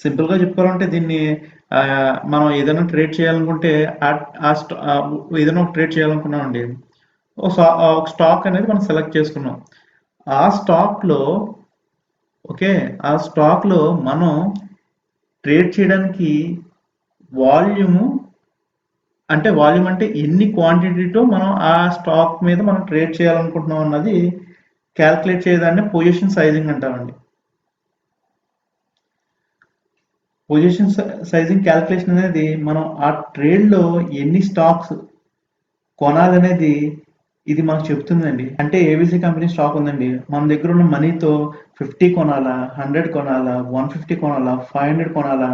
సింపుల్గా చెప్పుకోవాలంటే దీన్ని మనం ఏదైనా ట్రేడ్ చేయాలనుకుంటే ఏదైనా ఒక ట్రేడ్ చేయాలనుకున్నామండి. ఒక స్టాక్ అనేది మనం సెలెక్ట్ చేసుకున్నాం. ఆ స్టాక్లో ఆ స్టాక్లో మనం ట్రేడ్ చేయడానికి వాల్యూమ్ అంటే ఎన్ని క్వాంటిటీతో మనం ఆ స్టాక్ మీద మనం ట్రేడ్ చేయాలనుకుంటున్నాం అన్నది క్యాల్కులేట్ చేయడాన్ని పొజిషన్ సైజింగ్ అంటామండి. పొజిషన్ సైజింగ్ క్యాల్కులేషన్ అనేది మనం ఆ ట్రేడ్లో ఎన్ని స్టాక్స్ కొనాలనేది ఇది మనకు చెప్తుందండి. అంటే ఏబీసీ కంపెనీ స్టాక్ ఉందండి, మన దగ్గర ఉన్న మనీతో 50 కొనాలా, 100 కొనాలా, 150 కొనాలా, 500 కొనాలా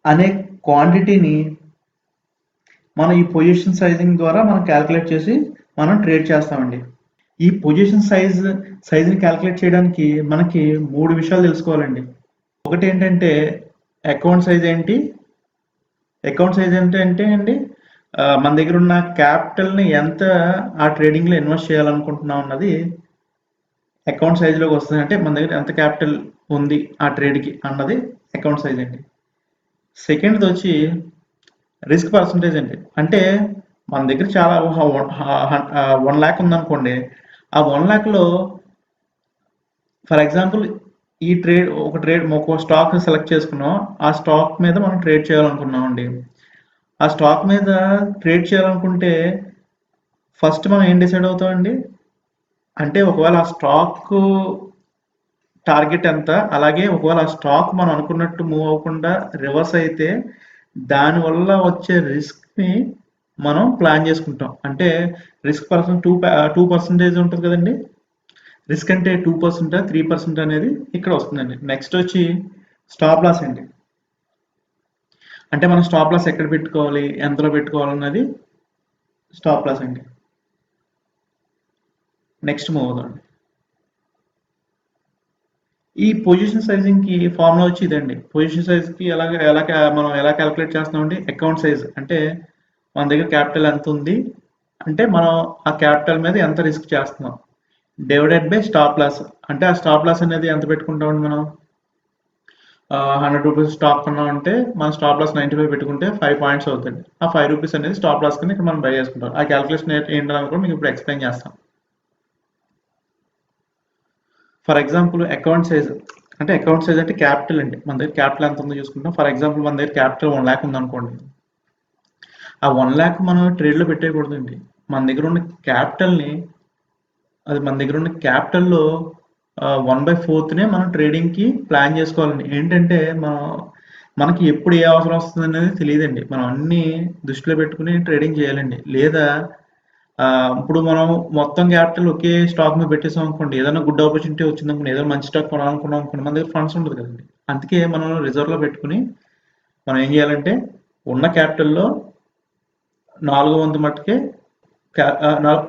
అనే క్వాంటిటీని మనం ఈ పొజిషన్ సైజింగ్ ద్వారా మనం క్యాల్కులేట్ చేసి మనం ట్రేడ్ చేస్తామండి. ఈ పొజిషన్ సైజ్ని క్యాల్కులేట్ చేయడానికి మనకి 3 విషయాలు తెలుసుకోవాలండి. ఒకటి ఏంటంటే అకౌంట్ సైజ్ ఏంటి? అకౌంట్ సైజ్ అంటే అండి మన దగ్గర ఉన్న క్యాపిటల్ని ఎంత ఆ ట్రేడింగ్లో ఇన్వెస్ట్ చేయాలనుకుంటున్నాం అన్నది అకౌంట్ సైజ్లోకి వస్తుంది. అంటే మన దగ్గర ఎంత క్యాపిటల్ ఉంది ఆ ట్రేడ్కి అన్నది అకౌంట్ సైజ్ అండి. సెకండ్ది వచ్చి రిస్క్ పర్సంటేజ్ అండి. అంటే మన దగ్గర చాలా 1 lakh ఉందనుకోండి, ఆ 1 lakhలో ఫర్ ఎగ్జాంపుల్ ఒక స్టాక్ సెలెక్ట్ చేసుకున్నాం, ఆ స్టాక్ మీద మనం ట్రేడ్ చేయాలనుకున్నాం అండి. ఆ స్టాక్ మీద ట్రేడ్ చేయాలనుకుంటే ఫస్ట్ మనం ఏం డిసైడ్ అవుతామండి? అంటే ఒకవేళ ఆ స్టాక్ టార్గెట్ ఎంత, అలాగే ఒకవేళ ఆ స్టాక్ మనం అనుకున్నట్టు మూవ్ అవ్వకుండా రివర్స్ అయితే దానివల్ల వచ్చే రిస్క్ని మనం ప్లాన్ చేసుకుంటాం. అంటే రిస్క్ పర్సన్ 2% ఉంటుంది కదండి. రిస్క్ అంటే 2% 3% అనేది ఇక్కడ వస్తుందండి. నెక్స్ట్ వచ్చి స్టాప్ లాస్ అండి. అంటే మనం స్టాప్ లాస్ ఎక్కడ పెట్టుకోవాలి, ఎంతలో పెట్టుకోవాలన్నది స్టాప్ లాస్ అండి. నెక్స్ట్ మూవ్ అవుతుంది. ఈ పొజిషన్ సైజింగ్కి ఫార్ములా వచ్చి ఇదండి. పొజిషన్ సైజ్కి మనం ఎలా క్యాలిక్యులేట్ చేస్తామండి, అకౌంట్ సైజ్ అంటే మన దగ్గర క్యాపిటల్ ఎంత ఉంది అంటే మనం ఆ క్యాపిటల్ మీద ఎంత రిస్క్ చేస్తున్నాం డివైడెడ్ బై స్టాప్ లాస్. అంటే ఆ స్టాప్ లాస్ అనేది ఎంత పెట్టుకుంటామండి మనం 100 రూపీస్ స్టాక్ కొన్నాం అంటే మన స్టాప్ లాస్ 95 పెట్టుకుంటే 5 పాయింట్స్ అవుతుంది. ఆ 5 రూపీస్ అనేది స్టాప్ లాస్ కింద ఇక్కడ మనం బై చేసుకుంటాం. ఆ క్యాలిక్యులేషన్ ఏంటని కూడా మీకు ఇప్పుడు ఎక్స్ప్లెయిన్ చేస్తాం. ఫర్ ఎగ్జాంపుల్ అకౌంట్ సైజ్ అంటే క్యాపిటల్ అండి. మన దగ్గర క్యాపిటల్ ఎంత ఉందో చూసుకుంటాం. ఫర్ ఎగ్జాంపుల్ మన దగ్గర క్యాపిటల్ 1 lakh ఉందనుకోండి. ఆ 1 lakh మనం ట్రేడ్లో పెట్టేయకూడదండి. మన దగ్గర ఉన్న క్యాపిటల్ని మన దగ్గర ఉన్న క్యాపిటల్లో 1/4నే మనం ట్రేడింగ్కి ప్లాన్ చేసుకోవాలండి. ఏంటంటే మనకి ఎప్పుడు ఏ అవసరం వస్తుంది అనేది తెలియదండి. మనం అన్ని దృష్టిలో పెట్టుకుని ట్రేడింగ్ చేయాలండి. లేదా ఇప్పుడు మనం మొత్తం క్యాపిటల్ ఒకే స్టాక్ మీద పెట్టేసాం అనుకోండి, ఏదైనా గుడ్ ఆపర్చునిటీ వచ్చిందనుకోండి, ఏదైనా మంచి స్టాక్ కొనాలనుకున్నాం అనుకోండి, మన దగ్గర ఫండ్స్ ఉండదు కదండి. అందుకే మనం రిజర్వ్లో పెట్టుకుని మనం ఏం చేయాలంటే ఉన్న క్యాపిటల్లో 4/4 మట్టుకే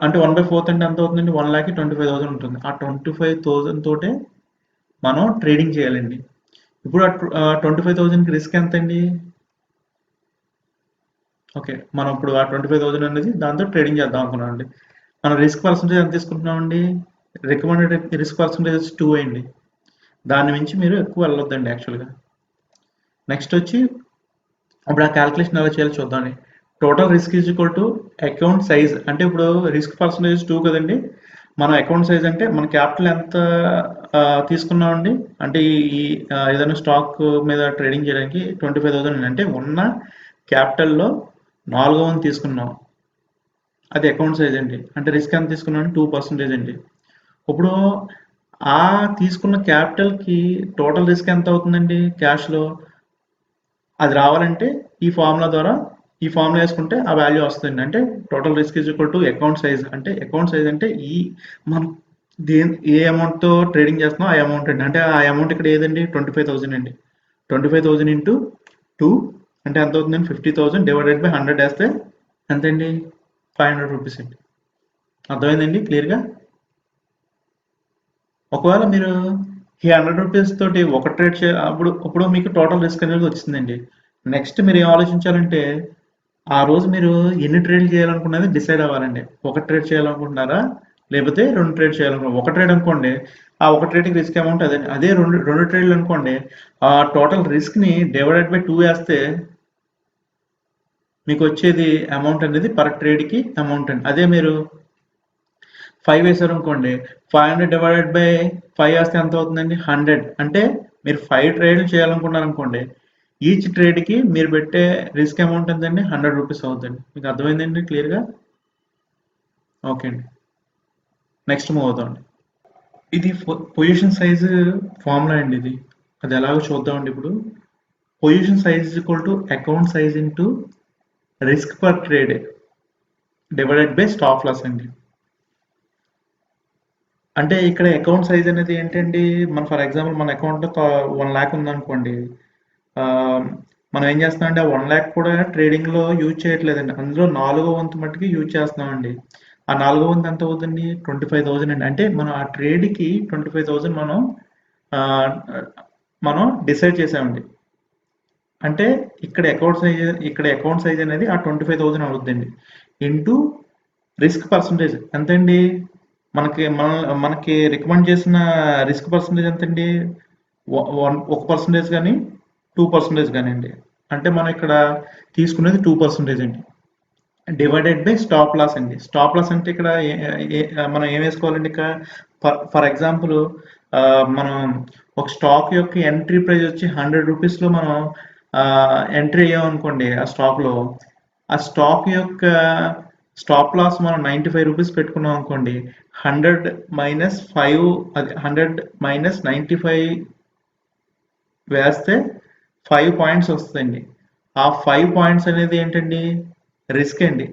అంటే 1/4 అంటే ఎంత అవుతుందండి, 1,25,000 ఉంటుంది. ఆ 25,000 తోటే మనం ట్రేడింగ్ చేయాలండి. ఇప్పుడు ఆ 25,000కి రిస్క్ ఎంత అండి? ఓకే, మనం ఇప్పుడు ఆ 25,000 అనేది దాంతో ట్రేడింగ్ చేద్దాం అనుకున్నాం అండి. మనం రిస్క్ పర్సంటేజ్ ఎంత తీసుకుంటున్నామండి? రికమెండెడ్ రిస్క్ పర్సంటేజ్ 2 అండి. దాని మించి మీరు ఎక్కువ వెళ్ళొద్దండి యాక్చువల్గా. నెక్స్ట్ వచ్చి ఇప్పుడు ఆ క్యాలిక్యులేషన్ ఎలా చేయాలో చూద్దామండి. Total risk is equal to account size. అంటే ఇప్పుడు రిస్క్ పర్సంటేజ్ 2 కదండి. మన అకౌంట్ సైజ్ అంటే మన క్యాపిటల్ ఎంత తీసుకున్నామండి. అంటే ఈ ఏదైనా స్టాక్ మీద ట్రేడింగ్ చేయడానికి 25,000 అంటే ఉన్న క్యాపిటల్లో 4/4 తీసుకున్నాం. అది అకౌంట్ సైజ్ అండి. అంటే రిస్క్ ఎంత తీసుకున్నాం? 2% అండి. ఇప్పుడు ఆ తీసుకున్న క్యాపిటల్కి టోటల్ రిస్క్ ఎంత అవుతుందండి క్యాష్లో? అది రావాలంటే ఈ ఫార్ములా వేసుకుంటే ఆ వాల్యూ వస్తుంది. అంటే total risk is equal to account size. అంటే అకౌంట్ సైజ్ అంటే మనం ఏ అమౌంట్తో ట్రేడింగ్ చేస్తున్నాం ఆ అమౌంట్ అండి. అంటే ఆ అమౌంట్ ఇక్కడ ఏదండి? 25,000 అండి. 25,000 ఇంటూ 2 అంటే ఎంత అవుతుందండి? 50,000 డివైడెడ్ బై 100 వేస్తే ఎంతండి? 500 రూపీస్ అండి. అర్థమైందండి క్లియర్గా? ఒకవేళ మీరు ఈ 100 రూపీస్ తోటి ఒక ట్రేడ్ ఇప్పుడు మీకు టోటల్ రిస్క్ అనేది వచ్చిందండి. నెక్స్ట్ మీరు ఏం ఆలోచించాలంటే ఆ రోజు మీరు ఎన్ని ట్రేడ్లు చేయాలనుకున్నది డిసైడ్ అవ్వాలండి. ఒక ట్రేడ్ చేయాలనుకుంటున్నారా, లేకపోతే 2 ట్రేడ్ చేయాలనుకుంటున్నారా? ఒక ట్రేడ్ అనుకోండి, ఆ ఒక ట్రేడ్కి రిస్క్ అమౌంట్ అదే రెండు ట్రేడ్లు అనుకోండి, ఆ టోటల్ రిస్క్ని డివైడెడ్ బై 2 వేస్తే మీకు వచ్చేది అమౌంట్ అనేది పర్ ట్రేడ్కి అమౌంట్ అండి. అదే మీరు 5 వేసారు అనుకోండి, 500 డివైడెడ్ బై 5 వేస్తే ఎంత అవుతుందండి? 100. అంటే మీరు 5 ట్రేడ్లు చేయాలనుకున్నారు అనుకోండి, ఈచ్ ట్రేడ్కి మీరు పెట్టే రిస్క్ అమౌంట్ ఎంతండి? 100 రూపీస్ అవుతుంది. మీకు అర్థమైందండి క్లియర్గా? ఓకే అండి, నెక్స్ట్ మూవ్ అవుతామండి. ఇది పొజిషన్ సైజ్ ఫార్ములా అండి. ఇది అది ఎలాగో చూద్దామండి. ఇప్పుడు position size equal to account size into risk per trade divided by stop loss అండి. అంటే ఇక్కడ అకౌంట్ సైజ్ అనేది ఏంటండి, ఫర్ ఎగ్జాంపుల్ మన అకౌంట్లో 1 lakh ఉందనుకోండి, మనం ఏం చేస్తున్నామంటే ఆ 1 lakh కూడా ట్రేడింగ్లో యూజ్ చేయట్లేదండి. అందులో 4/4 మట్టుకి యూజ్ చేస్తున్నామండి. ఆ 4/4 ఎంత అవుతుంది? 25,000 అండి. అంటే మనం ఆ ట్రేడ్కి 25,000 మనం డిసైడ్ చేసామండి. అంటే ఇక్కడ అకౌంట్ సైజ్ అనేది ఆ 25,000 అవుతుందండి. ఇంటూ రిస్క్ పర్సంటేజ్ ఎంతండి? మనకి రికమెండ్ చేసిన రిస్క్ పర్సంటేజ్ ఎంతండి? 1% కానీ 2% కానీ అండి. అంటే మనం ఇక్కడ తీసుకునేది 2% అండి. డివైడెడ్ బై స్టాప్ లాస్ అండి. స్టాప్ లాస్ అంటే ఇక్కడ మనం ఏం వేసుకోవాలండి? ఇక్కడ ఫర్ ఎగ్జాంపుల్ మనం ఒక స్టాక్ యొక్క ఎంట్రీ ప్రైస్ వచ్చి 100 రూపీస్లో మనం ఎంట్రీ అయ్యామనుకోండి, ఆ స్టాక్లో ఆ స్టాక్ యొక్క స్టాప్ లాస్ మనం 95 రూపీస్ పెట్టుకున్నాం అనుకోండి, 100 మైనస్ 5, అది 100 మైనస్ 95 వేస్తే 5 పాయింట్స్ వస్తుందండి. ఆ 5 పాయింట్స్ అనేది ఏంటండి, రిస్క్ అండి.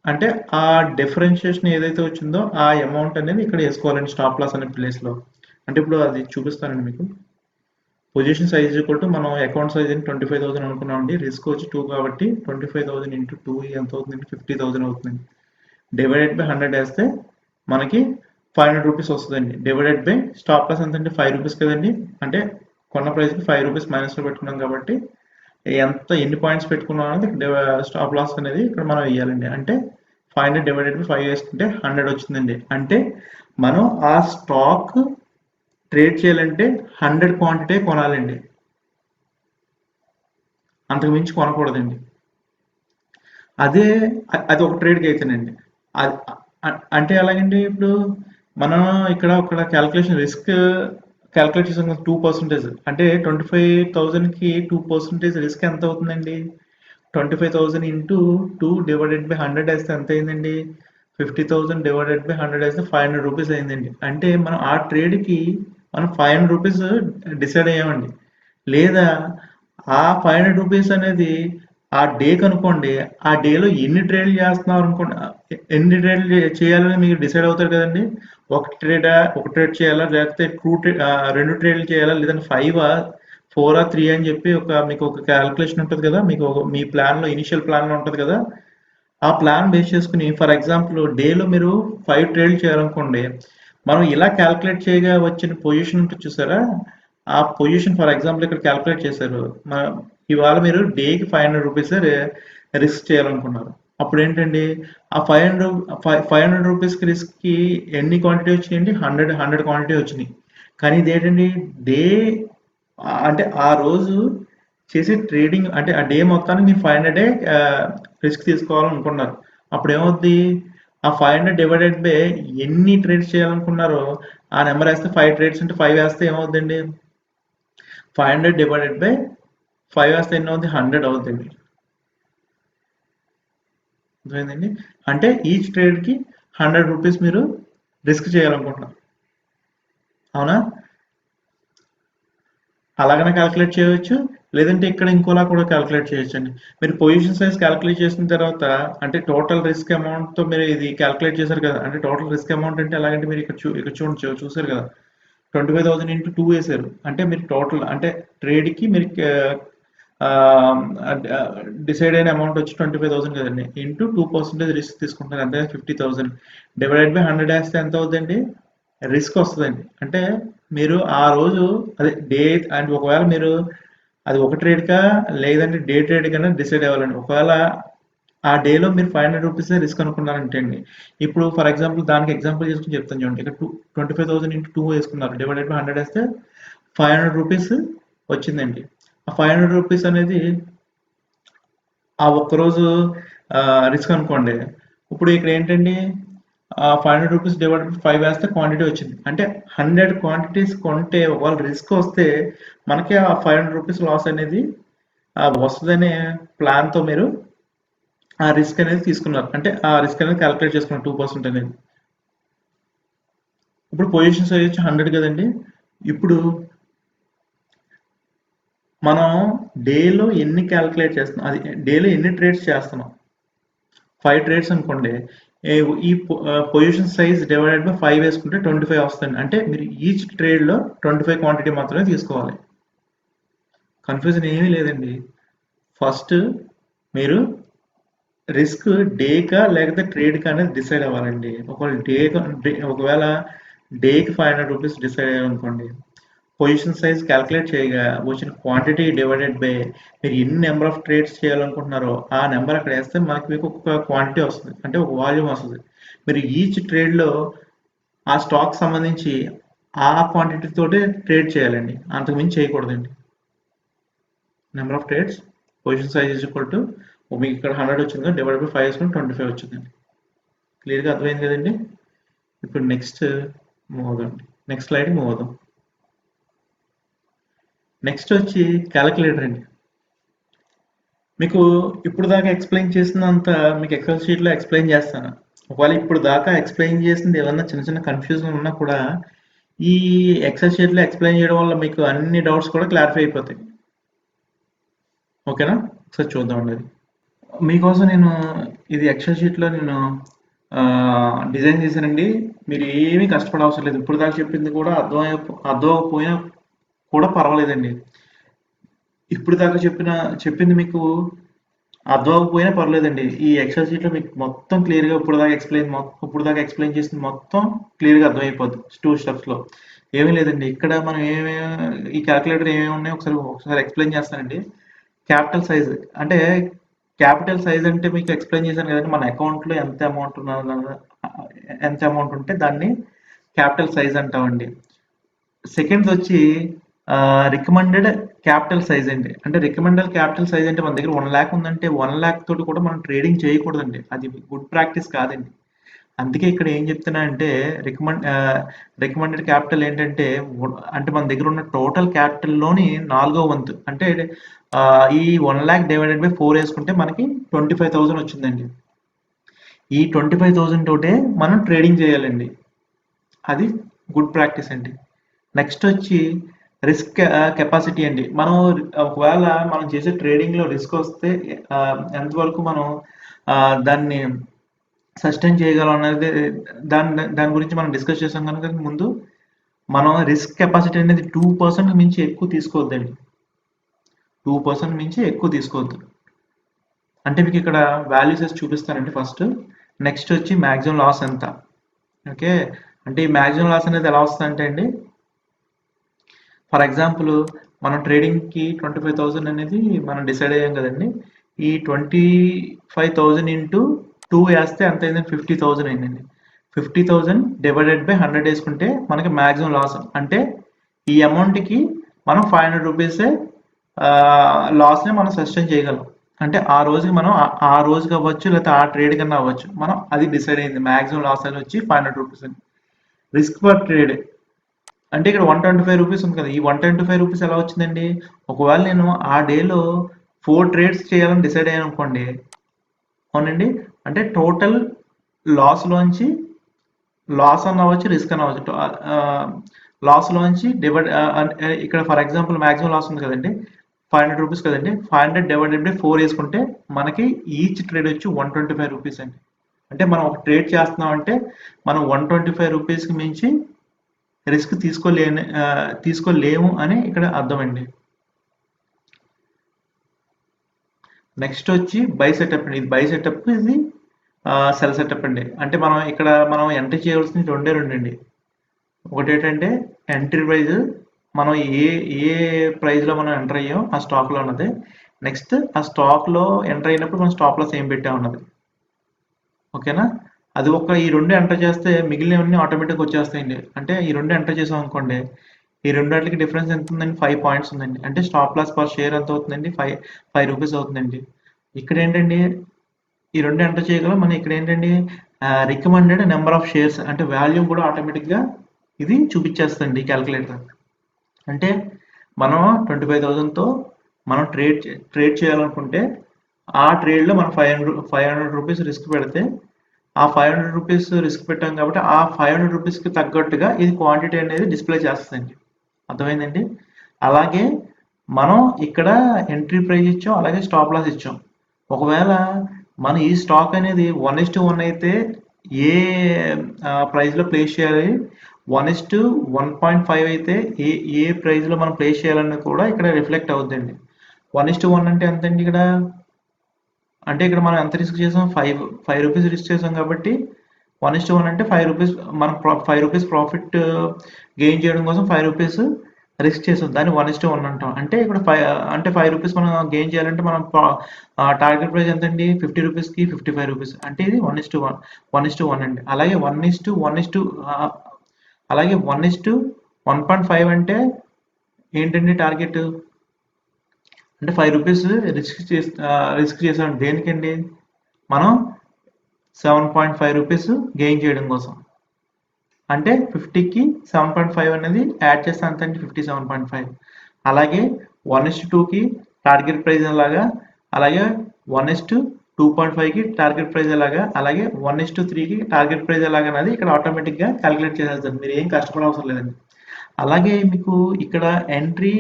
అంటే ఆ డిఫరెన్షియేషన్ ఏదైతే వచ్చిందో ఆ అమౌంట్ అనేది ఇక్కడ వేసుకోవాలండి స్టాప్ లాస్ అనే ప్లేస్లో. అంటే ఇప్పుడు అది చూపిస్తానండి మీకు. పొజిషన్ సైజ్ ఈక్వల్ టు మనం అకౌంట్ సైజ్ 25,000 అనుకున్నామండి, రిస్క్ వచ్చి 2 కాబట్టి 25,000 ఇంటూ 2 ఎంత అవుతుందండి, 50,000 అవుతుందండి. డివైడెడ్ బై 100 వేస్తే మనకి 500 రూపీస్ వస్తుందండి. డివైడెడ్ బై స్టాప్ లాస్ ఎంత అండి, 5 రూపీస్ కదండి. అంటే కొన్న ప్రైస్కి 5 రూపీస్ మైనస్లో పెట్టుకున్నాం కాబట్టి ఎన్ని పాయింట్స్ పెట్టుకున్నాం అనేది స్టాప్ లాస్ అనేది ఇక్కడ మనం వేయాలండి. అంటే 500 డివైడెడ్ బై 5 వేసుకుంటే 100 వచ్చిందండి. అంటే మనం ఆ స్టాక్ ట్రేడ్ చేయాలంటే 100 క్వాంటిటీ కొనాలండి, అంతకు మించి కొనకూడదండి. అదే అది ఒక ట్రేడ్కి అయితేనండి. అది అంటే ఎలాగండి, ఇప్పుడు మనం ఇక్కడ క్యాల్కులేషన్ రిస్క్ క్యాల్కులేట్ చేసాం కదా, 2%. అంటే 25,000కి 2% రిస్క్ ఎంత అవుతుందండి, 25,000 ఇంటూ 2 డివైడెడ్ బై 100 వేస్తే ఎంత అయిందండి, 50,000 డివైడెడ్ బై 100 వేస్తే 500 రూపీస్ అయిందండి. అంటే మనం ఆ ట్రేడ్కి మనం 500 రూపీస్ డిసైడ్ అయ్యామండి. లేదా ఆ 500 రూపీస్ అనేది ఆ డేకి అనుకోండి, ఆ డేలో ఎన్ని ట్రేడ్లు చేస్తున్నారు అనుకోండి, ఎన్ని ట్రేడ్లు చేయాలని మీరు డిసైడ్ అవుతారు కదండి. ఒక ట్రేడ్ చేయాలా, లేకపోతే 2 ట్రేడ్లు చేయాలా, లేదంటే 5, 4, 3 అని చెప్పి మీకు ఒక క్యాల్కులేషన్ ఉంటుంది కదా, మీకు మీ ప్లాన్లో ఇనిషియల్ ప్లాన్లో ఉంటుంది కదా. ఆ ప్లాన్ బేస్ చేసుకుని ఫర్ ఎగ్జాంపుల్ డేలో మీరు 5 ట్రేడ్లు చేయాలనుకోండి, మనం ఇలా క్యాల్కులేట్ చేయగా వచ్చిన పొజిషన్ ఉంటుంది చూసారా, ఆ పొజిషన్ ఫర్ ఎగ్జాంపుల్ ఇక్కడ క్యాల్కులేట్ చేశారు. ఇవాళ మీరు డేకి 500 రూపీస్ రిస్క్ చేయాలనుకున్నారు. అప్పుడు ఏంటండి, ఆ 500 రూపీస్కి రిస్క్కి ఎన్ని క్వాంటిటీ వచ్చినాయండి, 100 క్వాంటిటీ వచ్చినాయి. కానీ ఇదేంటండి, డే అంటే ఆ రోజు చేసే ట్రేడింగ్ అంటే ఆ డే మొత్తానికి మీరు 500 రిస్క్ తీసుకోవాలనుకున్నారు. అప్పుడు ఏమవుద్ది, ఆ 500 డివైడెడ్ బై ఎన్ని ట్రేడ్స్ చేయాలనుకున్నారో ఆ నెంబర్ వేస్తే 5 ట్రేడ్స్ అంటే 5 వేస్తే ఏమవుద్దండి, 500 డివైడెడ్ బై 5 వేస్తే ఎన్ని అవుతుంది, 100 అవుతుంది. అర్థమైందండి. అంటే ఈచ్ ట్రేడ్కి 100 రూపీస్ మీరు రిస్క్ చేయాలనుకుంటున్నారు, అవునా. అలాగనే క్యాలిక్యులేట్ చేయవచ్చు, లేదంటే ఇక్కడ ఇంకోలా కూడా క్యాలిక్యులేట్ చేయొచ్చు అండి. మీరు పొజిషన్ సైజ్ క్యాలిక్యులేట్ చేసిన తర్వాత అంటే టోటల్ రిస్క్ అమౌంట్తో మీరు ఇది క్యాలిక్యులేట్ చేశారు కదా. అంటే టోటల్ రిస్క్ అమౌంట్ అంటే ఎలాగంటే మీరు ఇక్కడ చూసారు కదా, 25,000 ఇంటూ 2 వేసారు. అంటే మీరు టోటల్ అంటే ట్రేడ్కి మీరు డిసైడ్ అయిన అమౌంట్ వచ్చి 25,000 కదండి, ఇంటూ 2% రిస్క్ తీసుకుంటున్నారు, అంటే 50,000 డివైడెడ్ బై 100 వేస్తే ఎంత అవుతుందండి, రిస్క్ వస్తుందండి. అంటే మీరు ఆ రోజు అదే డే అంటే ఒకవేళ మీరు అది ఒక ట్రేడ్కా లేదంటే డే ట్రేడ్ కన్నా డిసైడ్ అవ్వాలండి. ఒకవేళ ఆ డేలో మీరు 500 రూపీస్ రిస్క్ అనుకున్నారంటే అండి, ఇప్పుడు ఫర్ ఎగ్జాంపుల్ దానికి ఎగ్జాంపుల్ చేసుకుని చెప్తాను చూడండి. ఇక్కడ 25,000 ఇంటూ 2 వేసుకున్నారు, డివైడెడ్ బై 100 వేస్తే 500 రూపీస్ వచ్చిందండి. ఆ 500 రూపీస్ అనేది ఆ ఒక్కరోజు రిస్క్ అనుకోండి. ఇప్పుడు ఇక్కడ ఏంటండి, 500 రూపీస్ డివైడెడ్ బై 5 వేస్తే క్వాంటిటీ వచ్చింది. అంటే 100 క్వాంటిటీస్ కొంటే ఒకవేళ రిస్క్ వస్తే మనకి ఆ 500 రూపీస్ లాస్ అనేది వస్తుందనే ప్లాన్తో మీరు ఆ రిస్క్ అనేది తీసుకున్నారు. అంటే ఆ రిస్క్ అనేది క్యాలిక్యులేట్ చేసుకున్నారు 2% అనేది. ఇప్పుడు పొజిషన్ సైజ్ వచ్చి 100 కదండి. ఇప్పుడు మనం డేలో ఎన్ని క్యాలిక్యులేట్ చేస్తున్నాం, అది డేలో ఎన్ని ట్రేడ్స్ చేస్తున్నాం, 5 ట్రేడ్స్ అనుకోండి, ఈ పొజిషన్ సైజ్ డివైడెడ్ బై 5 వేసుకుంటే 25 వస్తుంది. అంటే మీరు ఈచ్ ట్రేడ్లో 25 క్వాంటిటీ మాత్రమే తీసుకోవాలి. కన్ఫ్యూజన్ ఏమీ లేదండి. ఫస్ట్ మీరు రిస్క్ డేకా లేకపోతే ట్రేడ్కా అనేది డిసైడ్ అవ్వాలండి. ఒకవేళ డేకి 500 రూపీస్ డిసైడ్ అయ్యారనుకోండి, పొజిషన్ సైజ్ క్యాలిక్యులేట్ చేయగా వచ్చిన క్వాంటిటీ డివైడెడ్ బై మీరు ఎన్ని నెంబర్ ఆఫ్ ట్రేడ్స్ చేయాలనుకుంటున్నారో ఆ నెంబర్ అక్కడ వేస్తే మీకు ఒక క్వాంటిటీ వస్తుంది, అంటే ఒక వాల్యూమ్ వస్తుంది. మీరు ఈచ్ ట్రేడ్లో ఆ స్టాక్ సంబంధించి ఆ క్వాంటిటీ తోటే ట్రేడ్ చేయాలండి, అంతకుమించి చేయకూడదండి. Number of trades position size is equal to మీకు ఇక్కడ 100 వచ్చింది, డివైడ్ బై 5 వేసుకుని 25 వచ్చిందండి. క్లియర్గా అర్థమైంది కదండి. ఇప్పుడు నెక్స్ట్ మూవ్ అవుదాం, నెక్స్ట్ స్లైడ్ మూవ్ అవుదాం. నెక్స్ట్ వచ్చి క్యాలిక్యులేటర్ అండి. మీకు ఇప్పుడు దాకా ఎక్స్ప్లెయిన్ చేసినంత మీకు ఎక్సెల్ షీట్లో ఎక్స్ప్లెయిన్ చేస్తాను. ఒకవేళ ఇప్పుడు దాకా ఎక్స్ప్లెయిన్ చేసింది ఏమన్నా చిన్న చిన్న కన్ఫ్యూజన్ ఉన్నా కూడా ఈ ఎక్సెల్ షీట్లో ఎక్స్ప్లెయిన్ చేయడం వల్ల మీకు అన్ని డౌట్స్ కూడా క్లారిఫై అయిపోతాయి. ఓకేనా? ఒకసారి చూద్దామండి అది. మీకోసం నేను ఇది ఎక్సెల్ షీట్లో నేను డిజైన్ చేశానండి. మీరు ఏమీ కష్టపడ అవసరం లేదు. ఇప్పుడు దాకా చెప్పింది కూడా అర్థమైపోయినా కూడా పర్వాలేదండి. ఇప్పుడు దాకా చెప్పింది మీకు అర్థం అవ్వకపోయినా పర్లేదండి. ఈ ఎక్సెల్ షీట్లో మీకు మొత్తం క్లియర్గా ఇప్పుడు దాకా ఎక్స్ప్లెయిన్ చేసింది మొత్తం క్లియర్గా అర్థమైపోద్ది 2 స్టెప్స్లో. ఏమీ లేదండి. ఇక్కడ మనం ఈ క్యాలిక్యులేటర్ ఏమేమి ఉన్నాయో ఒకసారి ఎక్స్ప్లెయిన్ చేస్తానండి. క్యాపిటల్ సైజ్ అంటే క్యాపిటల్ సైజ్ అంటే మీకు ఎక్స్ప్లెయిన్ చేశాను కదండి. మన అకౌంట్లో ఎంత అమౌంట్ ఉంటే దాన్ని క్యాపిటల్ సైజ్ అంటామండి. సెకండ్ వచ్చి రికమెండెడ్ క్యాపిటల్ సైజ్ అండి. అంటే రికమెండెడ్ క్యాపిటల్ సైజ్ అంటే మన దగ్గర 1,00,000 ఉందంటే 1,00,000 తోటి కూడా మనం ట్రేడింగ్ చేయకూడదండి. అది గుడ్ ప్రాక్టీస్ కాదండి. అందుకే ఇక్కడ ఏం చెప్తున్నా అంటే రికమెండెడ్ క్యాపిటల్ ఏంటంటే అంటే మన దగ్గర ఉన్న టోటల్ క్యాపిటల్లోని 4వ వంతు అంటే ఈ 1,00,000 డివైడెడ్ బై 4 వేసుకుంటే మనకి 25,000 వచ్చిందండి. ఈ 25,000 తోటే మనం ట్రేడింగ్ చేయాలండి. అది గుడ్ ప్రాక్టీస్ అండి. నెక్స్ట్ వచ్చి రిస్క్ కెపాసిటీ అండి. ఒకవేళ మనం చేసే ట్రేడింగ్లో రిస్క్ వస్తే ఎంతవరకు మనం దాన్ని సస్టైన్ చేయగలం అనేది దాని గురించి మనం డిస్కస్ చేసాం కనుక ముందు మనం రిస్క్ కెపాసిటీ అనేది 2% మించి ఎక్కువ తీసుకోవద్దండి. 2% మించి ఎక్కువ తీసుకోవద్దు. అంటే మీకు ఇక్కడ వాల్యూస్ చూపిస్తానండి ఫస్ట్. నెక్స్ట్ వచ్చి మ్యాక్సిమం లాస్ ఎంత. ఓకే, అంటే ఈ మ్యాక్సిమం లాస్ అనేది ఎలా వస్తుందంటే అండి, ఫర్ ఎగ్జాంపుల్ మనం ట్రేడింగ్కి 25,000 అనేది మనం డిసైడ్ అయ్యాం కదండి. ఈ 25,000 ఇంటూ 2 వేస్తే ఎంత అయిందండి? 50,000 అయిందండి. 50,000 డివైడెడ్ బై 100 వేసుకుంటే మనకి మ్యాక్సిమం లాస్. అంటే ఈ అమౌంట్కి మనం 500 రూపీసే లాస్ని మనం సస్టైన్ చేయగలం. అంటే ఆ రోజుకి మనం ఆ రోజుకి అవ్వచ్చు, లేకపోతే ఆ ట్రేడ్ కన్నా అవ్వచ్చు, మనం అది డిసైడ్ అయింది. మ్యాక్సిమం లాస్ అని వచ్చి 500 రూపీస్ అండి. రిస్క్ పర్ ట్రేడ్ అంటే ఇక్కడ 125 రూపీస్ ఉంది కదా, ఈ 125 రూపీస్ ఎలా వచ్చిందండి? ఒకవేళ నేను ఆ డేలో 4 ట్రేడ్స్ చేయాలని డిసైడ్ అయ్యాను అనుకోండి, అవునండి, అంటే టోటల్ లాస్లోంచి లాస్ అని అవ్వచ్చు, రిస్క్ అని అవ్వచ్చు. లాస్లోంచి డివైడ్ ఇక్కడ ఫర్ ఎగ్జాంపుల్ మ్యాక్సిమం లాస్ ఉంది కదండి, 500 రూపీస్ కదండి. 500 డివైడెడ్ బై 4 వేసుకుంటే మనకి ఈచ్ ట్రేడ్ వచ్చి 125 రూపీస్ అండి. అంటే మనం ఒక ట్రేడ్ చేస్తున్నాం అంటే మనం 125 రూపీస్కి మించి రిస్క్ తీసుకోలేము అని ఇక్కడ అర్థమండి. నెక్స్ట్ వచ్చి బై సెటప్ అండి. ఇది బై సెటప్, ఇది సెల్ సెటప్ అండి. అంటే మనం ఎంట్రీ చేయవలసిన రెండే అండి. ఒకటి ఏంటంటే ఎంట్రీ ప్రైజ్, మనం ఏ ప్రైజ్లో మనం ఎంటర్ అయ్యాం ఆ స్టాక్లో ఉన్నది. నెక్స్ట్ ఆ స్టాక్లో ఎంటర్ అయినప్పుడు మనం స్టాప్ లాస్ ఏం పెట్టాం ఉన్నది. ఓకేనా? అది ఈ రెండు ఎంటర్ చేస్తే మిగిలినవన్నీ ఆటోమేటిక్గా వచ్చేస్తాయండి. అంటే ఈ రెండు ఎంటర్ చేసాం అనుకోండి, ఈ రెండింటికి డిఫరెన్స్ ఎంత ఉందండి? 5 పాయింట్స్ ఉందండి. అంటే స్టాప్ లాస్ పర్ షేర్ ఎంత అవుతుందండి? 5 రూపీస్ అవుతుందండి. ఇక్కడ ఏంటండి, ఈ రెండు ఎంటర్ చేయగలం. మనం ఇక్కడ ఏంటండి, రికమెండెడ్ నెంబర్ ఆఫ్ షేర్స్ అంటే వాల్యూమ్ కూడా ఆటోమేటిక్గా ఇది చూపించేస్తుంది క్యాలిక్యులేటర్. అంటే మనం 25,000తో మనం ట్రేడ్ చేయాలనుకుంటే ఆ ట్రేడ్లో మనం 500 రూపీస్ రిస్క్ పెడితే, ఆ 500 రూపీస్ రిస్క్ పెట్టాం కాబట్టి ఆ 500 రూపీస్కి తగ్గట్టుగా ఇది క్వాంటిటీ అనేది డిస్ప్లే చేస్తుందండి. అర్థమైందండి? అలాగే మనం ఇక్కడ ఎంట్రీ ప్రైస్ ఇచ్చాం, అలాగే స్టాప్ లాస్ ఇచ్చాం. ఒకవేళ మన ఈ స్టాక్ అనేది 1:1 అయితే ఏ ప్రైస్లో ప్లేస్ చేయాలి, 1:1.5 అయితే ఏ ప్రైస్లో మనం ప్లేస్ చేయాలన్నది కూడా ఇక్కడ రిఫ్లెక్ట్ అవుతుందండి. 1:1 అంటే ఎంతండి ఇక్కడ? అంటే ఇక్కడ మనం ఎంత రిస్క్ చేసాం? 5 రూపీస్ రిస్క్ చేసాం కాబట్టి 1:1 అంటే 5 రూపీస్, మనం 5 రూపీస్ ప్రాఫిట్ గెయిన్ చేయడం కోసం 5 రూపీస్ రిస్క్ చేసాం. దాన్ని 1:1 అంటాం. అంటే ఇక్కడ 5 రూపీస్ మనం గెయిన్ చేయాలంటే మనం టార్గెట్ ప్రైస్ ఎంతండి? 50 రూపీస్కి 55 రూపీస్. అంటే ఇది 1:1 అండి. అలాగే 1:1.5 అంటే ఏంటండి టార్గెట్? అంటే 5 రూపీస్ రిస్క్ చేసాం. దేనికండి? మనం 7.5 రూపీస్ గెయిన్ చేయడం కోసం. అంటే 50కి 7.5 అనేది యాడ్ చేస్తే అంత అంటే 57.5. అలాగే 1:2కి టార్గెట్ ప్రైస్ లాగా అలాగే 1:2.5కి టార్గెట్ ప్రైస్ ఎలాగా, అలాగే 1:3కి టార్గెట్ ప్రైస్ ఎలాగా అనేది ఇక్కడ ఆటోమేటిక్గా క్యాలిక్యులేట్ చేసేస్తారు. మీరు ఏం కష్టపడవసరం లేదండి. అలాగే మీకు ఇక్కడ ఎంట్రీ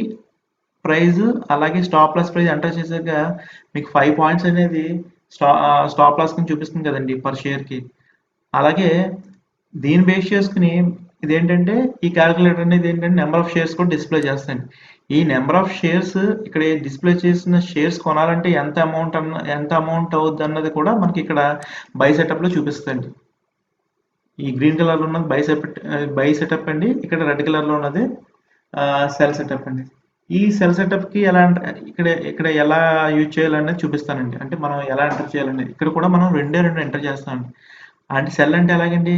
ప్రైస్ అలాగే స్టాప్ లాస్ ప్రైస్ ఎంటర్ చేశాక మీకు 5 పాయింట్స్ అనేది స్టాప్ లాస్ కింద చూపిస్తుంది కదండి పర్ షేర్కి. అలాగే దీన్ని బేస్ చేసుకుని ఇదేంటంటే ఈ క్యాలిక్యులేటర్ అనేది ఏంటంటే నెంబర్ ఆఫ్ షేర్స్ కూడా డిస్ప్లే చేస్తుంది. ఈ నెంబర్ ఆఫ్ షేర్స్ ఇక్కడ డిస్ప్లే చేసిన షేర్స్ కొనాలంటే ఎంత అమౌంట్ అవుద్ది అన్నది కూడా మనకి ఇక్కడ బై సెటప్లో చూపిస్తుంది. ఈ గ్రీన్ కలర్లో ఉన్నది బై సెటప్ అండి. ఇక్కడ రెడ్ కలర్లో ఉన్నది సెల్ సెటప్ అండి. ఈ సెల్ సెటప్కి ఇక్కడ ఎలా యూజ్ చేయాలనేది చూపిస్తానండి. అంటే మనం ఎలా ఎంటర్ చేయాలనేది ఇక్కడ కూడా మనం రెండు ఎంటర్ చేస్తామండి. అంటే సెల్ అంటే ఎలాగండి,